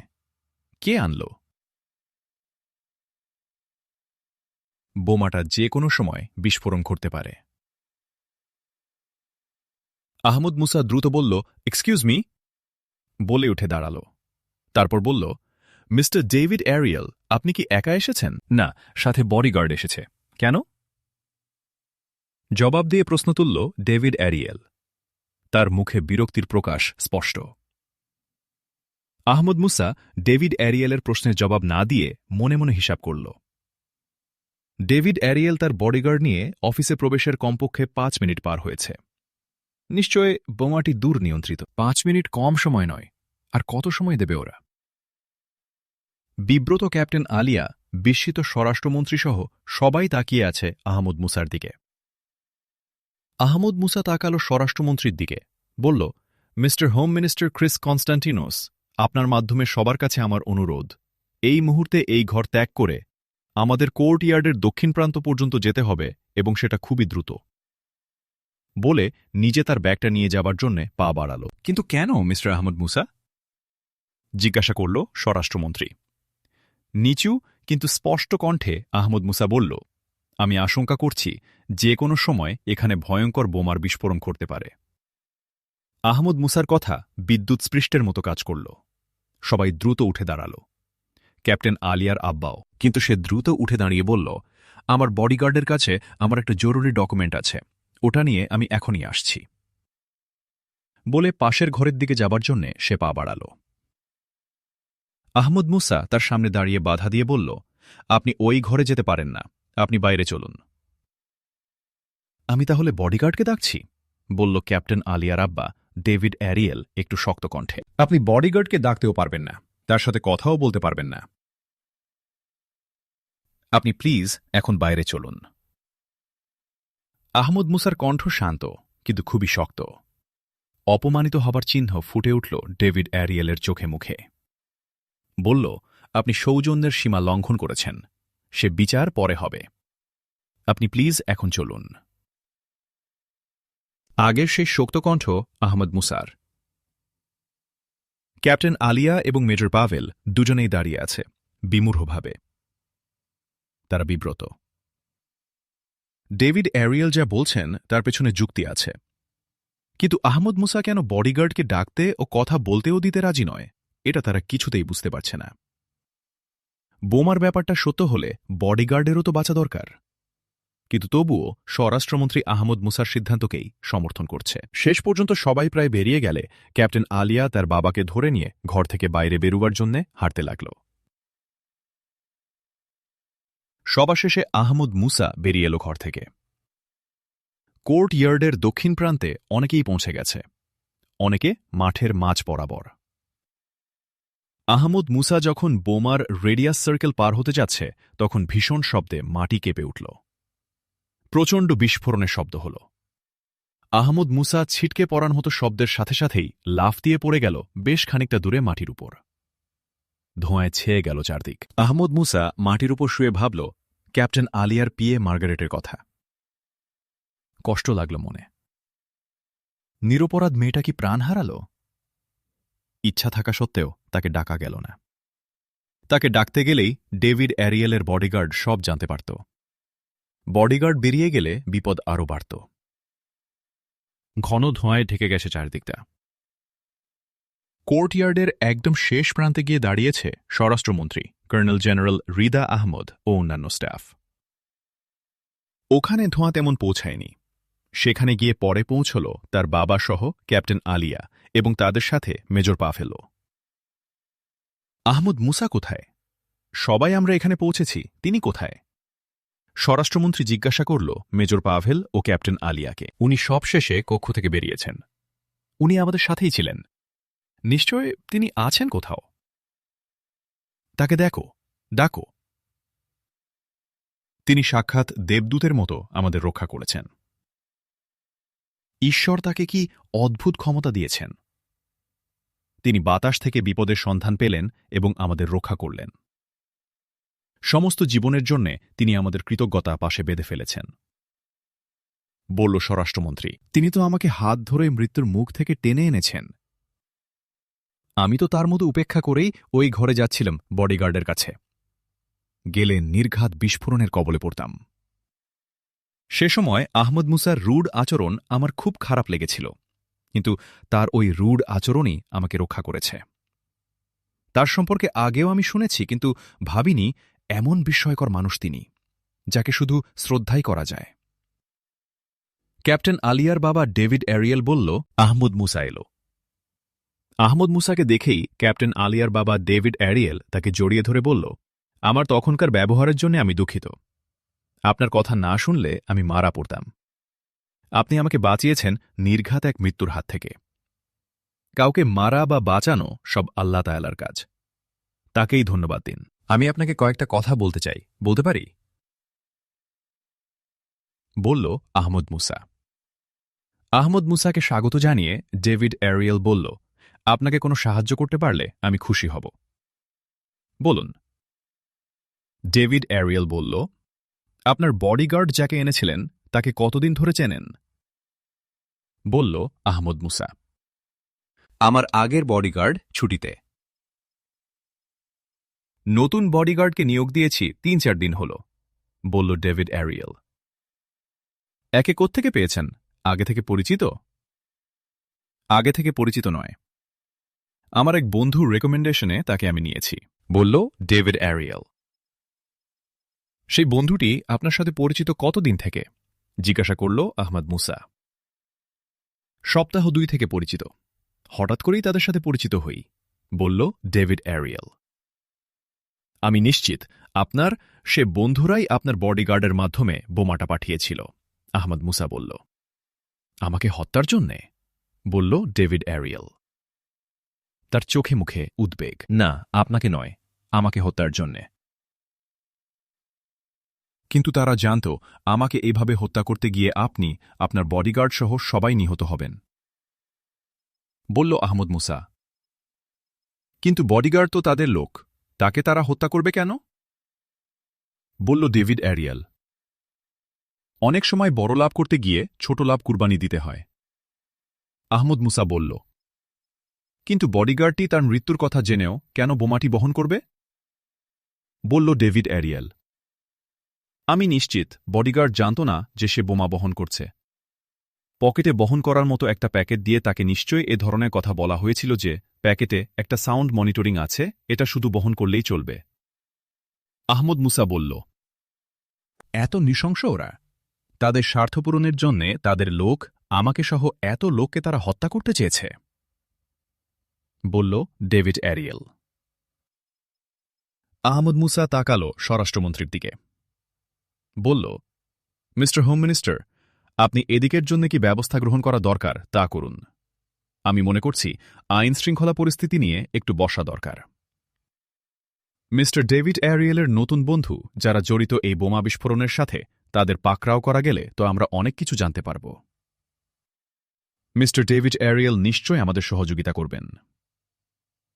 Speaker 1: কে আনল? বোমাটা যে কোনো সময় বিস্ফোরণ করতে পারে। আহমদ মুসা দ্রুত বলল, এক্সকিউজ মি, বলে উঠে দাঁড়াল। তারপর বলল, মিস্টার ডেভিড অ্যারিয়েল, আপনি কি একা এসেছেন? না, সাথে বডিগার্ড এসেছে। কেন? জবাব দিয়ে প্রশ্ন তুলল ডেভিড অ্যারিয়েল। তার মুখে বিরক্তির প্রকাশ স্পষ্ট। আহমদ মুসা ডেভিড অ্যারিয়েলের প্রশ্নের জবাব না দিয়ে মনে মনে হিসাব করল। ডেভিড অ্যারিয়েল তার বডিগার্ড নিয়ে অফিসে প্রবেশের কমপক্ষে 5 মিনিট পার হয়েছে। নিশ্চয় বোমাটি দূর নিয়ন্ত্রিত। 5 মিনিট কম সময় নয়। আর কত সময় দেবে ওরা? বিব্রত ক্যাপ্টেন আলিয়া, বিস্মিত স্বরাষ্ট্রমন্ত্রীসহ সবাই তাকিয়ে আছে আহমদ মুসার দিকে। আহমদ মুসা তাকাল স্বরাষ্ট্রমন্ত্রীর দিকে, বলল, মিস্টার হোম মিনিস্টার ক্রিস কনস্ট্যান্টিনোস, আপনার মাধ্যমে সবার কাছে আমার অনুরোধ, এই মুহূর্তে এই ঘর ত্যাগ করে
Speaker 2: আমাদের কোর্ট ইয়ার্ডের দক্ষিণ প্রান্ত পর্যন্ত যেতে হবে এবং সেটা খুবই দ্রুত বলে নিজে তার ব্যাগটা নিয়ে যাবার জন্যে পা বাড়াল।
Speaker 1: কিন্তু কেন মিস্টার আহমদ মুসা?
Speaker 2: জিজ্ঞাসা করল স্বরাষ্ট্রমন্ত্রী। নিচু কিন্তু স্পষ্ট কণ্ঠে আহমদ মুসা বলল, আমি আশঙ্কা করছি যে কোনো সময় এখানে ভয়ঙ্কর বোমার বিস্ফোরণ ঘটতে পারে। আহমদ মুসার কথা বিদ্যুৎ স্পৃষ্টের মতো কাজ করল। সবাই দ্রুত উঠে দাঁড়াল, ক্যাপ্টেন আলিয়ার আব্বাও। কিন্তু সে দ্রুত উঠে দাঁড়িয়ে বলল, আমার বডিগার্ডের কাছে আমার একটা জরুরি ডকুমেন্ট আছে, ওটা নিয়ে আমি এখনই আসছি বলে পাশের ঘরের দিকে যাবার জন্যে সে পা বাড়াল। আহমদ মুসা তার সামনে দাঁড়িয়ে বাধা দিয়ে বলল, আপনি ওই ঘরে যেতে পারেন না, আপনি বাইরে চলুন। আমি তাহলে বডিগার্ডকে ডাকছি, বলল ক্যাপ্টেন আলিয়ার আব্বা ডেভিড অ্যারিয়েল একটু শক্ত কণ্ঠে।
Speaker 1: আপনি বডিগার্ডকে ডাকতেও পারবেন না, তার সাথে কথাও বলতে পারবেন না। আপনি প্লিজ এখন বাইরে চলুন। আহমদ মুসার কণ্ঠ শান্ত কিন্তু খুবই শক্ত। অপমানিত হবার চিহ্ন ফুটে উঠল ডেভিড অ্যারিয়েলের চোখে মুখে। বলল, আপনি সৌজন্যের সীমা লঙ্ঘন করেছেন, সে বিচার পরে হবে। আপনি প্লিজ এখন চলুন। আগের সেই শক্ত কণ্ঠ আহমদ মুসার। ক্যাপ্টেন আলিয়া এবং মেজর পাভেল দুজনেই দাঁড়িয়ে আছে বিমূঢ়ভাবে। তারা বিব্রত। ডেভিড অ্যারিয়েল যা বলছেন তার পেছনে যুক্তি আছে, কিন্তু আহমদ মুসা কেন বডিগার্ডকে ডাকতে ও কথা বলতেও দিতে রাজি নয়, এটা তারা কিছুতেই বুঝতে পারছে না। বোমার ব্যাপারটা সত্য হলে বডিগার্ডেরও তো বাঁচা দরকার, কিন্তু তবুও স্বরাষ্ট্রমন্ত্রী আহমদ মুসার সিদ্ধান্তকেই সমর্থন করছে। শেষ পর্যন্ত সবাই প্রায় বেরিয়ে গেলে ক্যাপ্টেন আলিয়া তার বাবাকে ধরে নিয়ে ঘর থেকে বাইরে বেরুবার জন্য হাঁটতে লাগল। সবার শেষে আহমদ মুসা বেরিয়ে এলো ঘর থেকে। কোর্ট ইয়ার্ডের দক্ষিণ প্রান্তে অনেকেই পৌঁছে গেছে, অনেকে মাঠের মাঝ বরাবর। আহমদ মুসা যখন বোমার রেডিয়াস সার্কেল পার হতে যাচ্ছে তখন ভীষণ শব্দে মাটি কেঁপে উঠল। প্রচণ্ড বিস্ফোরণের শব্দ হল। আহমদ মুসা ছিটকে পড়ার মতো শব্দের সাথে সাথেই লাফ দিয়ে পড়ে গেল বেশ খানিকটা দূরে মাটির উপর। ধোঁয়ায় ছেয়ে গেল চারদিক। আহমদ মুসা মাটির উপর শুয়ে ভাবল ক্যাপ্টেন আলিয়ার পিয়ে মার্গারেটের কথা। কষ্ট লাগল মনে। নিরপরাধ মেয়েটা কি প্রাণ হারাল? ইচ্ছা থাকা সত্ত্বেও তাকে ডাকা গেল না। তাকে ডাকতে গেলেই ডেভিড অ্যারিয়েলের বডিগার্ড সব জানতে পারত। বডিগার্ড বেরিয়ে গেলে বিপদ আরও বাড়ত। ঘন ধোঁয়ায় ঢেকে গেছে চারদিকটা। কোর্টইয়ার্ডের একদম শেষ প্রান্তে গিয়ে দাঁড়িয়েছে স্বরাষ্ট্রমন্ত্রী কর্নেল জেনারেল রিদা আহমদ ও অন্যান্য স্টাফ। ওখানে ধোঁয়া তেমন পৌঁছায়নি। সেখানে গিয়ে পরে পৌঁছল তার বাবা সহ ক্যাপ্টেন আলিয়া এবং তাদের সাথে মেজর পাভেলও। আহমদ মুসা কোথায়? সবাই আমরা এখানে পৌঁছেছি, তিনি কোথায়? স্বরাষ্ট্রমন্ত্রী জিজ্ঞাসা করল মেজর পাভেল ও ক্যাপ্টেন আলিয়াকে। উনি সবশেষে কক্ষ থেকে বেরিয়েছেন। উনি আমাদের সাথেই ছিলেন। নিশ্চয় তিনি আছেন কোথাও। তাকে দেখো, ডাকো। তিনি সাক্ষাৎ দেবদূতের মতো আমাদের রক্ষা করেছেন। ঈশ্বর তাকে কি অদ্ভুত ক্ষমতা দিয়েছেন। তিনি বাতাস থেকে বিপদের সন্ধান পেলেন এবং আমাদের রক্ষা করলেন। সমস্ত জীবনের জন্যে তিনি আমাদের কৃতজ্ঞতা পাশে বেঁধে ফেলেছেন, বলল স্বরাষ্ট্রমন্ত্রী। তিনি তো আমাকে হাত ধরে মৃত্যুর মুখ থেকে টেনে এনেছেন। আমি তো তার মতো উপেক্ষা করেই ওই ঘরে যাচ্ছিলাম বডিগার্ডের কাছে। গেলে নির্ঘাত বিস্ফোরণের কবলে পড়তাম। সে সময় আহমদ মুসার রুড আচরণ আমার খুব খারাপ লেগেছিল, কিন্তু তার ওই রুড আচরণই আমাকে রক্ষা করেছে। তার সম্পর্কে আগেও আমি শুনেছি, কিন্তু ভাবিনি এমন বিস্ময়কর মানুষ তিনি, যাকে শুধু শ্রদ্ধাই করা যায়। ক্যাপ্টেন আলিয়ার বাবা ডেভিড অ্যারিয়েল বলল, আহমদ মুসা এলো। আহমদ মুসাকে দেখেই ক্যাপ্টেন আলিয়ার বাবা ডেভিড অ্যারিয়েল তাকে জড়িয়ে ধরে বলল, আমার তখনকার ব্যবহারের জন্য আমি দুঃখিত। আপনার কথা না শুনলে আমি মারা পড়তাম। আপনি আমাকে বাঁচিয়েছেন নির্ঘাত এক মৃত্যুর হাত থেকে। কাউকে মারা বা বাঁচানো সব আল্লাহ তাআলার কাজ, তাকেই ধন্যবাদ দিন। আমি আপনাকে কয়েকটা কথা বলতে চাই, বলতে পারি? বলল আহমদ মুসা। আহমদ মুসাকে স্বাগত জানিয়ে ডেভিড অ্যারিয়েল বলল, আপনাকে কোনো সাহায্য করতে পারলে আমি খুশি হব। বলুন।
Speaker 2: ডেভিড অ্যারিয়েল বলল, আপনার বডিগার্ড যাকে এনেছিলেন তাকে কতদিন ধরে চেনেন? বলল আহমদ মুসা,
Speaker 1: আমার আগের বডিগার্ড ছুটিতে।
Speaker 2: নতুন বডিগার্ডকে নিয়োগ দিয়েছি ৩-৪ দিন হল, বলল ডেভিড অ্যারিয়েল। একে কোত্থেকে পেয়েছেন? আগে থেকে পরিচিত? আগে থেকে পরিচিত নয়, আমার এক বন্ধুর রেকমেন্ডেশনে তাকে আমি নিয়েছি, বলল ডেভিড অ্যারিয়েল। সেই বন্ধুটি আপনার সাথে পরিচিত কতদিন থেকে? জিজ্ঞাসা করল আহমদ মুসা। সপ্তাহ ২ থেকে পরিচিত, হঠাৎ করেই তাদের সাথে পরিচিত হই, বলল ডেভিড অ্যারিয়েল। আমি নিশ্চিত আপনার সে বন্ধুরাই আপনার বডিগার্ডের মাধ্যমে বোমাটা পাঠিয়েছিল, আহমদ মুসা বলল। আমাকে হত্যার জন্যে? বলল ডেভিড অ্যারিয়েল। তার চোখে মুখে উদ্বেগ। না, আপনাকে নয়, আমাকে হত্যার জন্যে। কিন্তু তারা জানত আমাকে এভাবে হত্যা করতে গিয়ে আপনি আপনার বডিগার্ড সহ সবাই নিহত হবেন, বলল আহমদ মুসা। কিন্তু বডিগার্ড তো তাদের লোক, তাকে তারা হত্যা করবে কেন? বলল ডেভিড অ্যারিয়েল। অনেক সময় বড় লাভ করতে গিয়ে ছোট লাভ কুরবানি দিতে হয়, আহমদ মুসা বলল। কিন্তু বডিগার্ডটি তার মৃত্যুর কথা জেনেও কেন বোমাটি বহন করবে? বলল ডেভিড অ্যারিয়েল। আমি নিশ্চিত বডিগার্ড জানত না যে সে বোমা বহন করছে। পকেটে বহন করার মতো একটা প্যাকেট দিয়ে তাকে নিশ্চয়ই এ ধরনের কথা বলা হয়েছিল যে প্যাকেটে একটা সাউন্ড মনিটরিং আছে, এটা শুধু বহন করলেই চলবে। আহমদ মুসা বলল, এত নৃশংস ওরা? তাদের স্বার্থপূরণের জন্যে তাদের লোক, আমাকে সহ এত লোককে তারা হত্যা করতে চেয়েছে, বলল ডেভিড অ্যারিয়েল। আহমদ মুসা তাকালো স্বরাষ্ট্রমন্ত্রীর দিকে, বলল, মিস্টার হোম মিনিস্টার, আপনি এদিকের জন্য কি ব্যবস্থা গ্রহণ করা দরকার তা করুন। আমি মনে করছি আইন শৃঙ্খলা পরিস্থিতি নিয়ে একটু বসা দরকার। মিস্টার ডেভিড অ্যারিয়েলের নতুন বন্ধু যারা জড়িত এই বোমা বিস্ফোরণের সাথে, তাদের পাকড়াও করা গেলে তো আমরা অনেক কিছু জানতে পারব। মিস্টার ডেভিড অ্যারিয়েল নিশ্চয় আমাদের সহযোগিতা করবেন,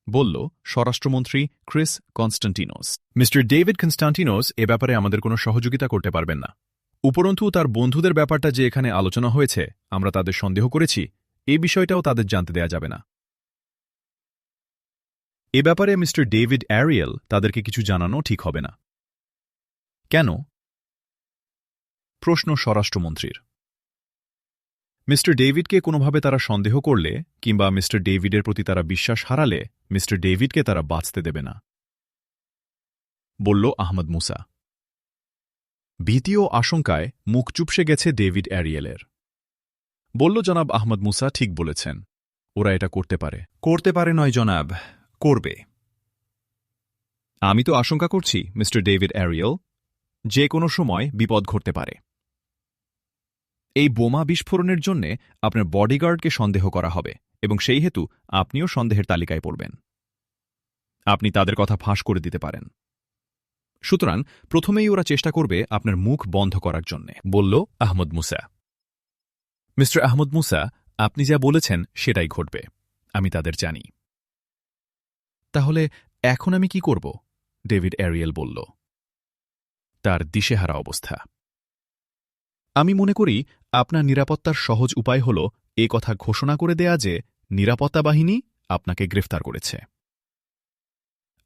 Speaker 2: বলল স্বরাষ্ট্রমন্ত্রী Chris Konstantinos. Mister David Konstantinos এ ব্যাপারে আমাদের কোনো সহযোগিতা করতে পারবেন না। উপরন্তু তার বন্ধুদের ব্যাপারটা যে এখানে আলোচনা হয়েছে, আমরা তাদের সন্দেহ করেছি, এই বিষয়টাও তাদের জানতে দেয়া যাবে না। এ ব্যাপারে মিস্টার ডেভিড অ্যারিয়েল তাদেরকে কিছু জানানো ঠিক হবে না। কেন? প্রশ্ন স্বরাষ্ট্রমন্ত্রীর। মিস্টার ডেভিডকে কোনোভাবে তারা সন্দেহ করলে কিংবা মিস্টার ডেভিডের প্রতি তারা বিশ্বাস হারালে মিস্টার ডেভিডকে তারা বাঁচতে দেবে না, বলল আহমদ মুসা। ভীতি ও আশঙ্কায় মুখ চুপসে গেছে ডেভিড অ্যারিয়েলের। বলল, জনাব আহমদ মুসা ঠিক বলেছেন, ওরা এটা করতে পারে। করতে পারে নয় জনাব, করবে। আমি তো আশঙ্কা করছি মিস্টার ডেভিড অ্যারিয়েল, যে কোনো সময় বিপদ ঘটতে পারে। এই বোমা বিস্ফোরণের জন্যে আপনার বডিগার্ডকে সন্দেহ করা হবে এবং সেই হেতু আপনিও সন্দেহের তালিকায় পড়বেন। আপনি তাদের কথা ফাঁস করে দিতে পারেন। সুতরাং প্রথমেই ওরা চেষ্টা করবে আপনার মুখ বন্ধ করার জন্যে, বলল আহমদ মুসা। মিস্টার আহমদ মুসা, আপনি যা বলেছেন সেটাই ঘটবে, আমি তাদের জানি। তাহলে এখন আমি কি করব? ডেভিড অ্যারিয়েল বলল। তার দিশেহারা অবস্থা। আমি মনে করি আপনার নিরাপত্তার সহজ উপায় হল এ কথা ঘোষণা করে দেয়া যে নিরাপত্তা বাহিনী আপনাকে গ্রেফতার করেছে।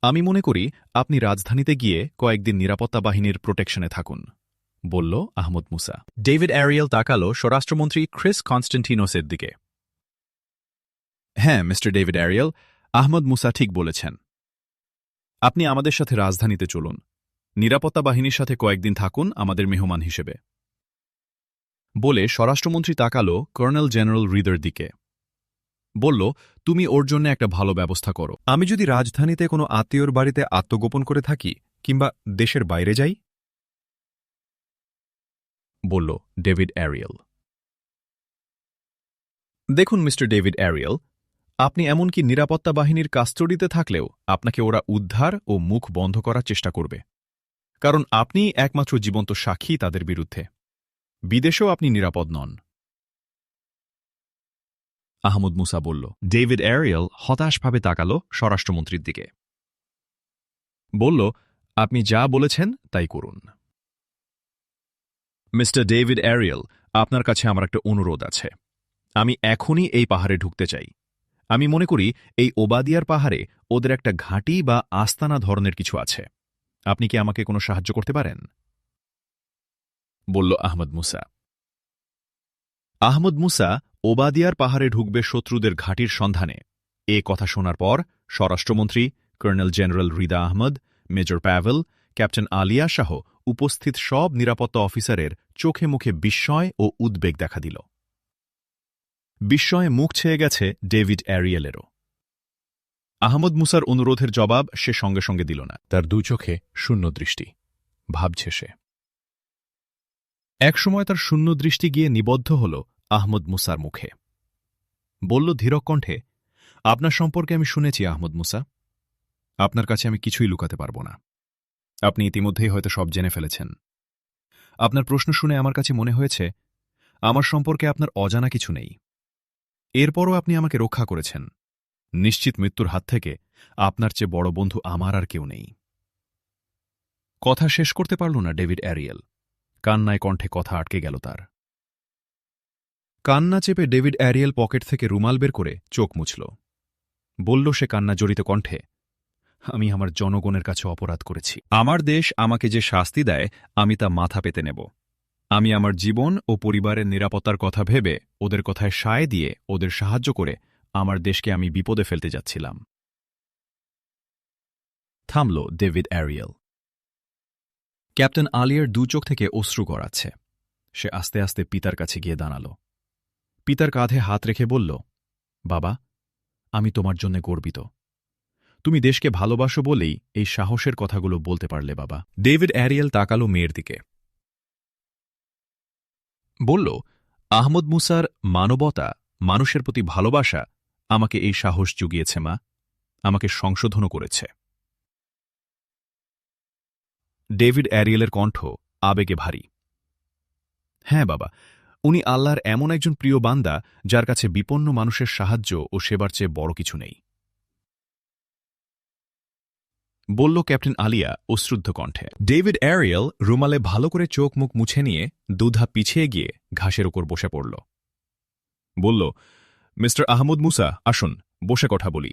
Speaker 2: আমি মনে করি আপনি রাজধানীতে গিয়ে কয়েকদিন নিরাপত্তা বাহিনীর প্রোটেকশনে থাকুন, বলল আহমদ মুসা। ডেভিড অ্যারিয়েল তাকালো স্বরাষ্ট্রমন্ত্রী ক্রিস কনস্টান্টিনোসের দিকে। হ্যাঁ, মিস্টার ডেভিড অ্যারিয়েল, আহমদ মুসা ঠিক বলেছেন। আপনি আমাদের সাথে রাজধানীতে চলুন, নিরাপত্তা বাহিনীর সাথে কয়েকদিন থাকুন আমাদের মেহমান হিসেবে, বলে স্বরাষ্ট্রমন্ত্রী তাকালো কর্নেল জেনারেল রিডের দিকে। বলল, তুমি ওর জন্য একটা ভালো ব্যবস্থা করো। আমি যদি রাজধানীতে কোনো আত্মীয়র বাড়িতে আত্মগোপন করে থাকি কিংবা দেশের বাইরে যাই, বলল ডেভিড অ্যারিয়েল। দেখুন মিস্টার ডেভিড অ্যারিয়েল, আপনি এমনকি নিরাপত্তা বাহিনীর কাস্টডিতে থাকলেও আপনাকে ওরা উদ্ধার ও মুখ বন্ধ করার চেষ্টা করবে, কারণ আপনি একমাত্র জীবন্ত সাক্ষী তাদের বিরুদ্ধে। বিদেশেও আপনি নিরাপদ নন, আহমদ মুসা বলল। ডেভিড অ্যারিয়েল হতাশভাবে তাকাল স্বরাষ্ট্রমন্ত্রীর দিকে। বলল,
Speaker 1: আপনি যা বলেছেন তাই করুন। মিস্টার ডেভিড অ্যারিয়েল, আপনার কাছে আমার একটা অনুরোধ আছে। আমি এখনই এই পাহাড়ে ঢুকতে চাই। আমি মনে করি এই ওবাদিয়ার পাহাড়ে ওদের একটা ঘাঁটি বা আস্তানা ধরনের কিছু আছে। আপনি কি আমাকে কোনো সাহায্য করতে পারেন? বলল আহমদ মুসা। আহমদ মুসা ওবাদিয়ার পাহাড়ে ঢুকবে শত্রুদের ঘাঁটির সন্ধানে এ কথা শোনার পর স্বরাষ্ট্রমন্ত্রী colonel general Rida Ahmad, major Pavel, captain Aliya সহ উপস্থিত সব নিরাপত্তা অফিসারের চোখে মুখে বিস্ময় ও উদ্বেগ দেখা দিল। বিস্ময়ে মুখ ছেয়ে গেছে ডেভিড অ্যারিয়েলেরও। আহমদ মুসার অনুরোধের জবাব সে সঙ্গে সঙ্গে দিল না। তার দু চোখে শূন্য দৃষ্টি। ভাবছে সে। একসময় তার শূন্য দৃষ্টি গিয়ে নিবদ্ধ হল আহমদ মুসার মুখে। বলল ধীরক কণ্ঠে, আপনার সম্পর্কে আমি শুনেছি আহমদ মুসা। আপনার কাছে আমি কিছুই লুকাতে পারব না। আপনি ইতিমধ্যেই হয়তো সব জেনে ফেলেছেন। আপনার প্রশ্ন শুনে আমার কাছে মনে হয়েছে আমার সম্পর্কে আপনার অজানা কিছু নেই। এরপরও আপনি আমাকে রক্ষা করেছেন। নিশ্চিত মৃত্যুর হাত থেকে আপনার চেয়ে বড় বন্ধু আমার আর কেউ নেই। কথা শেষ করতে পারল না ডেভিড অ্যারিয়েল। কান্নায় কণ্ঠে কথা আটকে গেল তার। কান্না চেপে ডেভিড অ্যারিয়েল পকেট থেকে রুমাল বের করে চোখ মুছল। বলল সে কান্না জড়িত কণ্ঠে, আমি আমার জনগণের কাছে অপরাধ করেছি। আমার দেশ আমাকে যে শাস্তি দেয় আমি তা মাথা পেতে নেব। আমি আমার জীবন ও পরিবারের নিরাপত্তার কথা ভেবে ওদের কথায় সায় দিয়ে ওদের সাহায্য করে আমার দেশকে আমি বিপদে ফেলতে যাচ্ছিলাম। থামল ডেভিড অ্যারিয়েল। ক্যাপ্টেন আলিয়ার দু চোখ থেকে অশ্রু গড়াচ্ছে। সে আস্তে আস্তে পিতার কাছে গিয়ে দাঁড়াল। পিতার কাঁধে হাত রেখে বলল, বাবা, আমি তোমার জন্য গর্বিত। তুমি দেশকে ভালোবাসো বলেই এই সাহসের কথাগুলো বলতে পারলে বাবা। ডেভিড অ্যারিয়েল তাকালো মেয়ের দিকে। বলল, আহমদ মুসার মানবতা, মানুষের প্রতি ভালোবাসা আমাকে এই সাহস জুগিয়েছে মা, আমাকে সংশোধনও করেছে। ডেভিড অ্যারিয়েলের কণ্ঠ আবেগে ভারী। হ্যাঁ বাবা, উনি আল্লাহর এমন একজন প্রিয় বান্দা যার কাছে বিপন্ন মানুষের সাহায্য ও সেবার চেয়ে বড় কিছু নেই, বলল ক্যাপ্টেন আলিয়া অশ্রুদ্ধ কণ্ঠে। ডেভিড অ্যারিয়েল রুমালে ভালো করে চোখ মুখ মুছে নিয়ে দুধা পিছিয়ে গিয়ে ঘাসের ওপর বসে পড়ল। বলল, মিস্টার আহমদ মুসা, আসুন, বসে কথা বলি।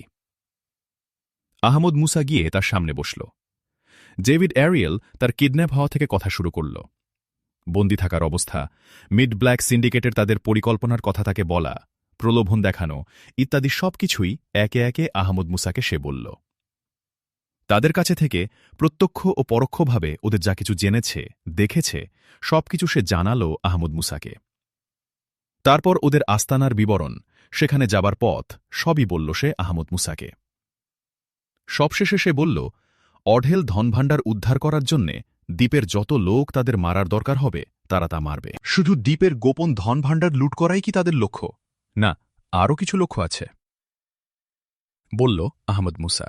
Speaker 1: আহমদ মুসা গিয়ে তার সামনে বসল। ডেভিড অ্যারিয়েল তার কিডন্যাপ হওয়া থেকে কথা শুরু করল। বন্দী থাকার অবস্থা, মিড ব্ল্যাক সিন্ডিকেটের তাদের পরিকল্পনার কথা তাকে বলা, প্রলোভন দেখানো ইত্যাদি সবকিছুই একে একে আহমদ মুসাকে সে বলল। তাদের কাছে থেকে প্রত্যক্ষ ও পরোক্ষভাবে ওদের যা কিছু জেনেছে, দেখেছে, সবকিছু সে জানাল আহমদ মুসাকে। তারপর ওদের আস্তানার বিবরণ, সেখানে যাবার পথ, সবই বলল সে আহমদ মুসাকে। সবশেষে সে বলল, অঢেল ধনভাণ্ডার উদ্ধার করার জন্যে দ্বীপের যত লোক তাদের মারার দরকার হবে তারা তা মারবে। শুধু দ্বীপের গোপন ধনভাণ্ডার লুট করাই কি তাদের লক্ষ্য? না, আরও কিছু লক্ষ্য আছে, বলল আহমদ মুসা।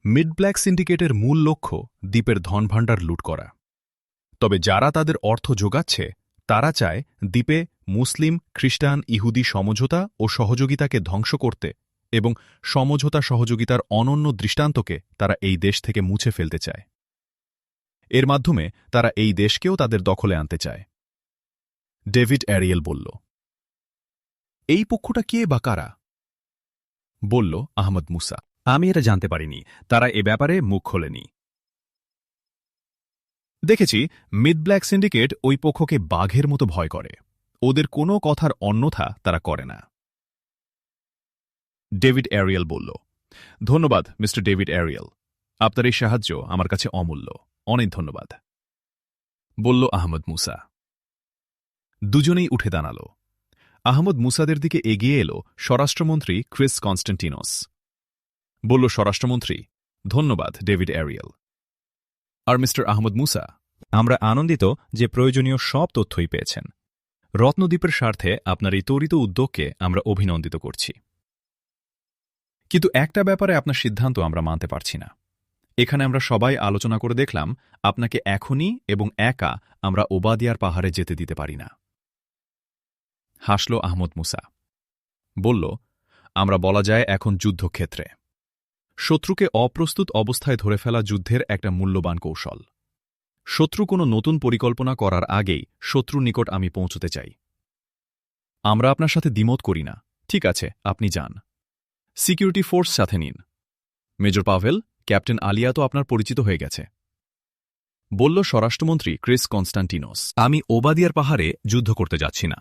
Speaker 1: মিড ব্ল্যাক সিন্ডিকেটের মূল লক্ষ্য দ্বীপের ধনভাণ্ডার লুট করা। তবে যারা তাদের অর্থ যোগাচ্ছে তারা চায় দ্বীপে মুসলিম, খ্রিস্টান, ইহুদি সমঝোতা ও সহযোগিতাকে ধ্বংস করতে এবং সমঝোতা সহযোগিতার অনন্য দৃষ্টান্তকে তারা এই দেশ থেকে মুছে ফেলতে চায়। এর মাধ্যমে তারা এই দেশকেও তাদের দখলে আনতে চায়। ডেভিড অ্যারিয়েল বলল। এই পক্ষটা কে বা কারা? বলল আহমদ মুসা। আমি এটা জানতে পারিনি, তারা এ ব্যাপারে মুখ খোলেনি। দেখেছি মিড ব্ল্যাক সিন্ডিকেট ওই পক্ষকে বাঘের মতো ভয় করে। ওদের কোনো কথার অন্যথা তারা করে না। ডেভিড অ্যারিয়েল বলল, ধন্যবাদ মিস্টার ডেভিড অ্যারিয়েল, আপনার এই সাহায্য আমার কাছে অমূল্য, অনেক ধন্যবাদ, বলল আহমদ মুসা। দুজনেই উঠে দাঁড়াল। আহমদ মুসাদের দিকে এগিয়ে এল স্বরাষ্ট্রমন্ত্রী ক্রিস কনস্ট্যান্টিনোস। বলল স্বরাষ্ট্রমন্ত্রী, ধন্যবাদ ডেভিড অ্যারিয়েল। আর মিস্টার আহমদ মুসা, আমরা আনন্দিত যে প্রয়োজনীয় সব তথ্যই পেয়েছেন। রত্নদ্বীপের স্বার্থে আপনার এই ত্বরিত উদ্যোগকে আমরা অভিনন্দিত করছি। কিন্তু একটা ব্যাপারে আপনার সিদ্ধান্ত আমরা মানতে পারছি না। এখানে আমরা সবাই আলোচনা করে দেখলাম আপনাকে এখনই এবং একা আমরা ওবাদিয়ার পাহাড়ে যেতে দিতে পারি না। হাসল আহমদ মুসা। বলল, আমরা বলা যায় এখন যুদ্ধক্ষেত্রে।
Speaker 2: শত্রুকে অপ্রস্তুত অবস্থায় ধরে ফেলা যুদ্ধের একটা মূল্যবান কৌশল। শত্রু কোনো নতুন পরিকল্পনা করার আগেই শত্রুর নিকট আমি পৌঁছতে চাই। আমরা আপনার সাথে দ্বিমত করি না। ঠিক আছে, আপনি যান। সিকিউরিটি ফোর্স সাথে নিন। মেজর পাভেল, ক্যাপ্টেন আলিয়া তো আপনার পরিচিত হয়ে গেছে, বলল স্বরাষ্ট্রমন্ত্রী ক্রিস কনস্টান্টিনোস।
Speaker 1: আমি ওবাদিয়ার পাহাড়ে যুদ্ধ করতে যাচ্ছি না।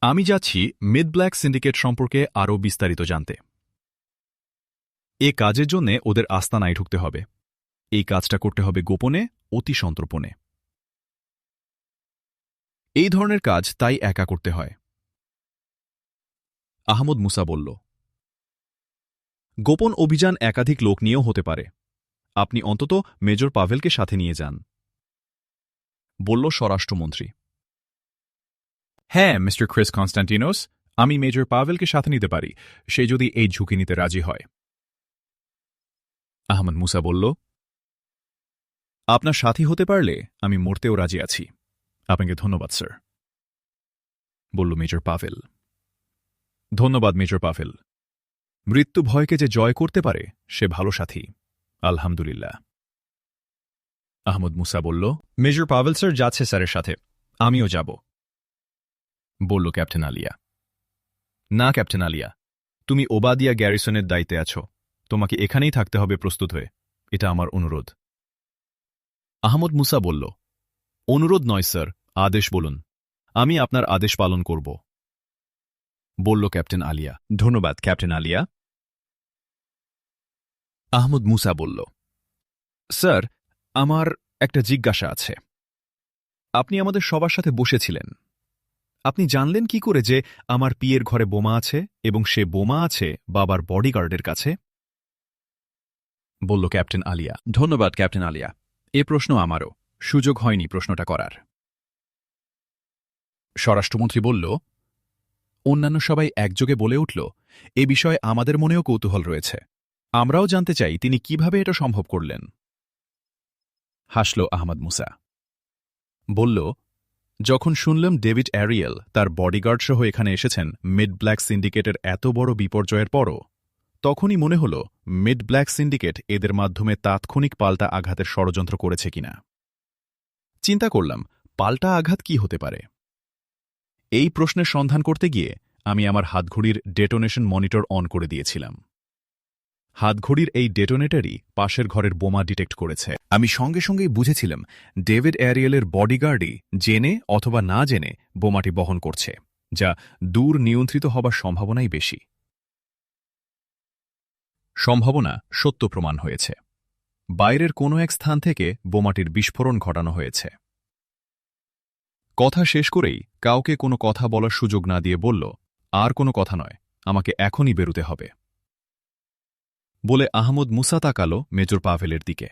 Speaker 2: আমি যাচ্ছি মিড ব্ল্যাক সিন্ডিকেট সম্পর্কে আরও বিস্তারিত জানতে। এ কাজের জন্যে ওদের আস্তানায় ঢুকতে হবে। এই কাজটা করতে হবে গোপনে, অতি সন্তর্পণে। এই ধরনের কাজ তাই একা করতে হয়। আহমদ মুসা বলল, গোপন অভিযান একাধিক লোক নিয়েও হতে পারে। আপনি অন্তত মেজর পাভেলকে সাথে নিয়ে যান, বলল স্বরাষ্ট্রমন্ত্রী। হ্যাঁ, মিস্টার ক্রিস কনস্টান্টিনোস, আমি মেজর পাভেলকে সাথে নিতে পারি, সে যদি এই ঝুঁকি নিতে রাজি হয়। আহমদ মুসা বলল, আপনার সাথী হতে পারলে আমি মরতেও রাজি আছি। আপনাকে ধন্যবাদ স্যার, বলল মেজর পাভেল। ধন্যবাদ মেজর পাভেল। মৃত্যু ভয়কে যে জয় করতে পারে সে ভালো সাথী। আলহামদুলিল্লাহ। আহমদ মুসা বলল, মেজর পাভেল স্যার যাচ্ছে স্যারের সাথে, আমিও যাব, বলল ক্যাপ্টেন আলিয়া। না ক্যাপ্টেন আলিয়া, তুমি ওবাদিয়া গ্যারিসনের দায়িত্বে আছো, তোমাকে এখানেই থাকতে হবে প্রস্তুত হয়ে, এটা আমার অনুরোধ। আহমদ মুসা বলল, অনুরোধ নয় স্যার, আদেশ বলুন, আমি আপনার আদেশ পালন করব, বলল ক্যাপ্টেন আলিয়া।
Speaker 1: ধন্যবাদ ক্যাপ্টেন আলিয়া।
Speaker 2: আহমদ মুসা বলল, স্যার, আমার একটা জিজ্ঞাসা আছে। আপনি আমাদের সবার সাথে বসেছিলেন, আপনি জানলেন কি করে যে আমার পিয়ের ঘরে বোমা আছে এবং সে বোমা আছে বাবার বডিগার্ডের কাছে, বলল ক্যাপ্টেন আলিয়া। ধন্যবাদ ক্যাপ্টেন আলিয়া, এ প্রশ্ন আমারও সুযোগ হয়নি প্রশ্নটা করার। স্বরাষ্ট্রমন্ত্রী বলল, অন্যান্য সবাই একযোগে বলে উঠল, এ বিষয়ে আমাদের মনেও কৌতূহল রয়েছে, আমরাও জানতে চাই তিনি কিভাবে এটা সম্ভব করলেন। হাসল আহমদ মুসা, বলল, যখন শুনলাম ডেভিড অ্যারিয়েল তার বডিগার্ড সহ এখানে এসেছেন মিড ব্ল্যাক সিন্ডিকেটের এত বড় বিপর্যয়ের পরও, তখনই মনে হল মিড ব্ল্যাক সিন্ডিকেট এদের মাধ্যমে তাৎক্ষণিক পাল্টা আঘাতের ষড়যন্ত্র করেছে কিনা। চিন্তা করলাম, পাল্টা আঘাত কি হতে পারে। এই প্রশ্নের সন্ধান করতে গিয়ে আমি আমার হাতঘড়ির ডেটোনেশন মনিটর অন করে দিয়েছিলাম। হাতঘড়ির এই ডেটোনেটরই পাশের ঘরের বোমা ডিটেক্ট করেছে। আমি সঙ্গে সঙ্গেই বুঝেছিলাম ডেভিড অ্যারিয়েলের বডিগার্ডই জেনে অথবা না জেনে বোমাটি বহন করছে, যা দূর নিয়ন্ত্রিত হবার সম্ভাবনাই বেশি। সম্ভাবনা সত্য প্রমাণ হয়েছে। বাইরের কোনো এক স্থান থেকে বোমাটির বিস্ফোরণ ঘটানো হয়েছে। কথা শেষ করেই কাউকে কোনো কথা বলার সুযোগ না দিয়ে বলল, আর কোনো কথা নয়, আমাকে এখনই বেরুতে হবে, বলে আহমদ মুসা তাকাল মেজর পাভেলের দিকে।